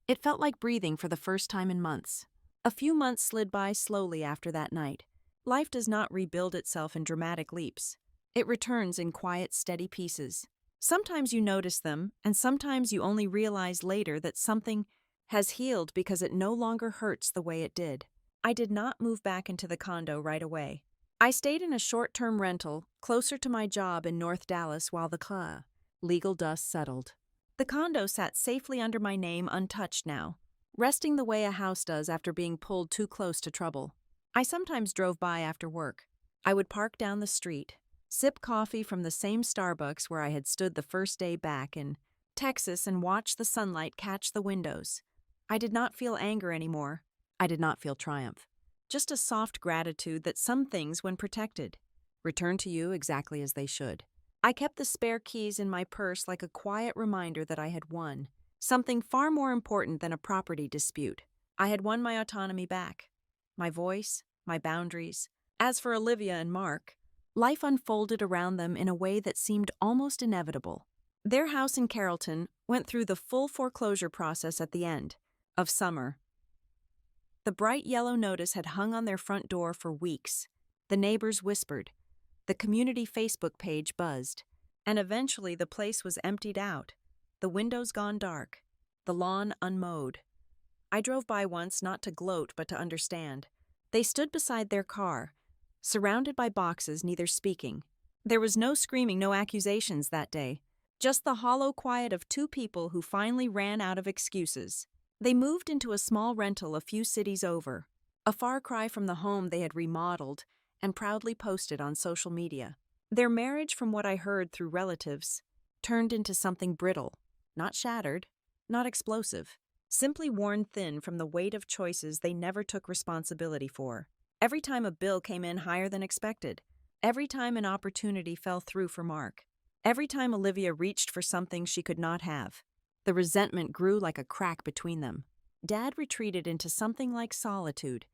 It felt like breathing for the first time in months. A few months slid by slowly after that night. Life does not rebuild itself in dramatic leaps. It returns in quiet, steady pieces. Sometimes you notice them, and sometimes you only realize later that something has healed because it no longer hurts the way it did. I did not move back into the condo right away. I stayed in a short-term rental closer to my job in North Dallas while the legal dust settled. The condo sat safely under my name, untouched now, resting the way a house does after being pulled too close to trouble. I sometimes drove by after work. I would park down the street, sip coffee from the same Starbucks where I had stood the first day back in Texas, and watch the sunlight catch the windows. I did not feel anger anymore. I did not feel triumph. Just a soft gratitude that some things, when protected, return to you exactly as they should. I kept the spare keys in my purse like a quiet reminder that I had won something far more important than a property dispute. I had won my autonomy back, my voice, my boundaries. As for Olivia and Mark, life unfolded around them in a way that seemed almost inevitable. Their house in Carrollton went through the full foreclosure process at the end of summer. The bright yellow notice had hung on their front door for weeks. The neighbors whispered. The community Facebook page buzzed. And eventually the place was emptied out, the windows gone dark, the lawn unmowed. I drove by once, not to gloat but to understand. They stood beside their car, surrounded by boxes, neither speaking. There was no screaming, no accusations that day. Just the hollow quiet of two people who finally ran out of excuses. They moved into a small rental a few cities over, a far cry from the home they had remodeled and proudly posted on social media. Their marriage, from what I heard through relatives, turned into something brittle, not shattered, not explosive, simply worn thin from the weight of choices they never took responsibility for. Every time a bill came in higher than expected, every time an opportunity fell through for Mark, every time Olivia reached for something she could not have, the resentment grew like a crack between them. Dad retreated into something like solitude.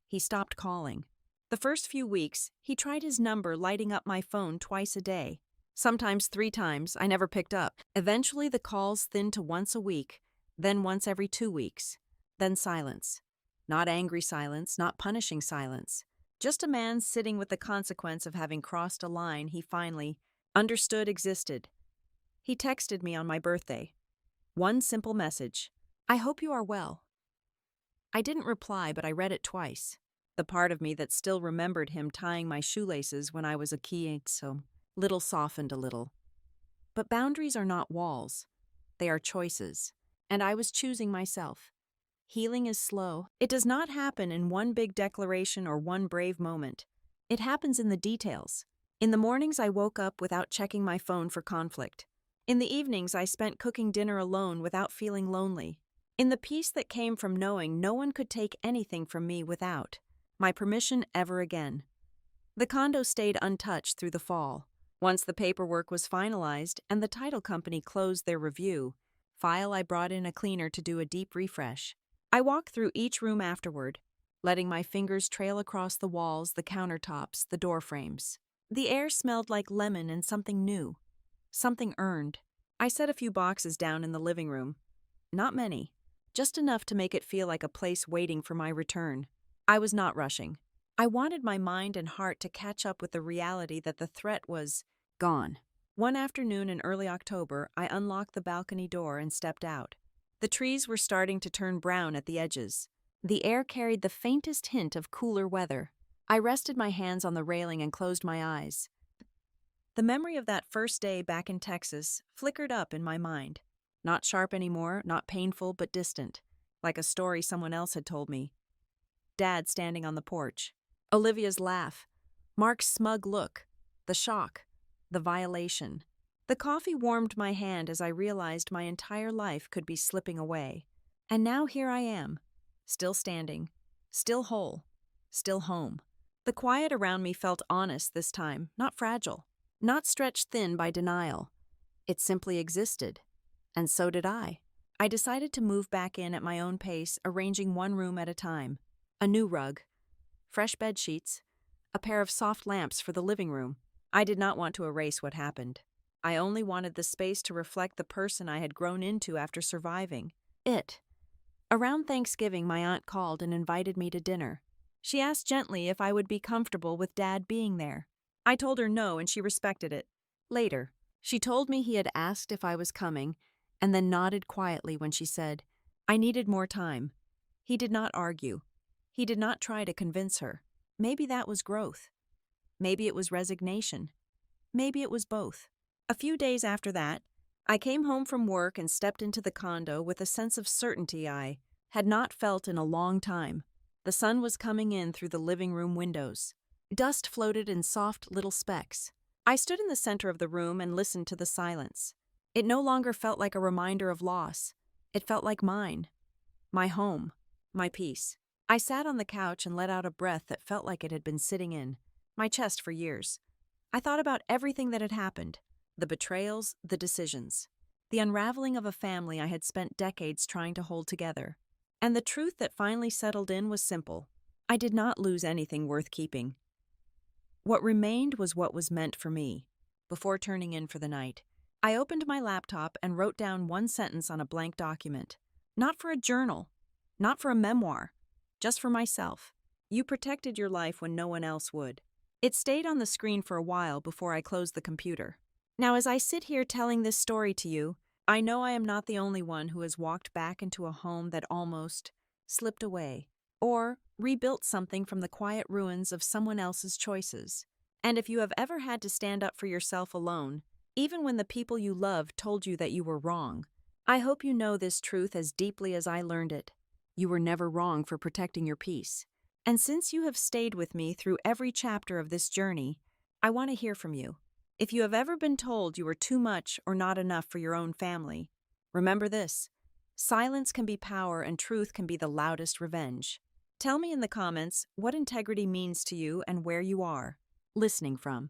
He stopped calling. The first few weeks, he tried his number, lighting up my phone twice a day. Sometimes 3 times. I never picked up. Eventually, the calls thinned to once a week, then once every 2 weeks, then silence. Not angry silence, not punishing silence. Just a man sitting with the consequence of having crossed a line he finally understood existed. He texted me on my birthday. One simple message. I hope you are well. I didn't reply, but I read it twice. The part of me that still remembered him tying my shoelaces when I was a kid, so little softened a little. But boundaries are not walls. They are choices. And I was choosing myself. Healing is slow. It does not happen in one big declaration or one brave moment. It happens in the details. In the mornings, I woke up without checking my phone for conflict. In the evenings, I spent cooking dinner alone without feeling lonely. In the peace that came from knowing no one could take anything from me without my permission ever again. The condo stayed untouched through the fall. Once the paperwork was finalized and the title company closed their review file, I brought in a cleaner to do a deep refresh. I walked through each room afterward, letting my fingers trail across the walls, the countertops, the door frames. The air smelled like lemon and something new, something earned. I set a few boxes down in the living room. Not many, just enough to make it feel like a place waiting for my return. I was not rushing. I wanted my mind and heart to catch up with the reality that the threat was gone. One afternoon in early October, I unlocked the balcony door and stepped out. The trees were starting to turn brown at the edges. The air carried the faintest hint of cooler weather. I rested my hands on the railing and closed my eyes. The memory of that first day back in Texas flickered up in my mind. Not sharp anymore, not painful, but distant, like a story someone else had told me. Dad standing on the porch. Olivia's laugh. Mark's smug look. The shock. The violation. The coffee warmed my hand as I realized my entire life could be slipping away. And now here I am, still standing, still whole, still home. The quiet around me felt honest this time, not fragile, not stretched thin by denial. It simply existed. And so did I. I decided to move back in at my own pace, arranging one room at a time. A new rug, fresh bed sheets, a pair of soft lamps for the living room. I did not want to erase what happened. I only wanted the space to reflect the person I had grown into after surviving it. Around Thanksgiving, my aunt called and invited me to dinner. She asked gently if I would be comfortable with Dad being there. I told her no, and she respected it. Later, she told me he had asked if I was coming, and then nodded quietly when she said, I needed more time. He did not argue. He did not try to convince her. Maybe that was growth. Maybe it was resignation. Maybe it was both. A few days after that, I came home from work and stepped into the condo with a sense of certainty I had not felt in a long time. The sun was coming in through the living room windows. Dust floated in soft little specks. I stood in the center of the room and listened to the silence. It no longer felt like a reminder of loss. It felt like mine. My home. My peace. I sat on the couch and let out a breath that felt like it had been sitting in my chest for years. I thought about everything that had happened. The betrayals, the decisions. The unraveling of a family I had spent decades trying to hold together. And the truth that finally settled in was simple. I did not lose anything worth keeping. What remained was what was meant for me. Before turning in for the night, I opened my laptop and wrote down one sentence on a blank document. Not for a journal, not for a memoir, just for myself. You protected your life when no one else would. It stayed on the screen for a while before I closed the computer. Now, as I sit here telling this story to you, I know I am not the only one who has walked back into a home that almost slipped away, or rebuilt something from the quiet ruins of someone else's choices. And if you have ever had to stand up for yourself alone, even when the people you loved told you that you were wrong, I hope you know this truth as deeply as I learned it. You were never wrong for protecting your peace. And since you have stayed with me through every chapter of this journey, I want to hear from you. If you have ever been told you were too much or not enough for your own family, remember this: silence can be power and truth can be the loudest revenge. Tell me in the comments what integrity means to you and where you are listening from.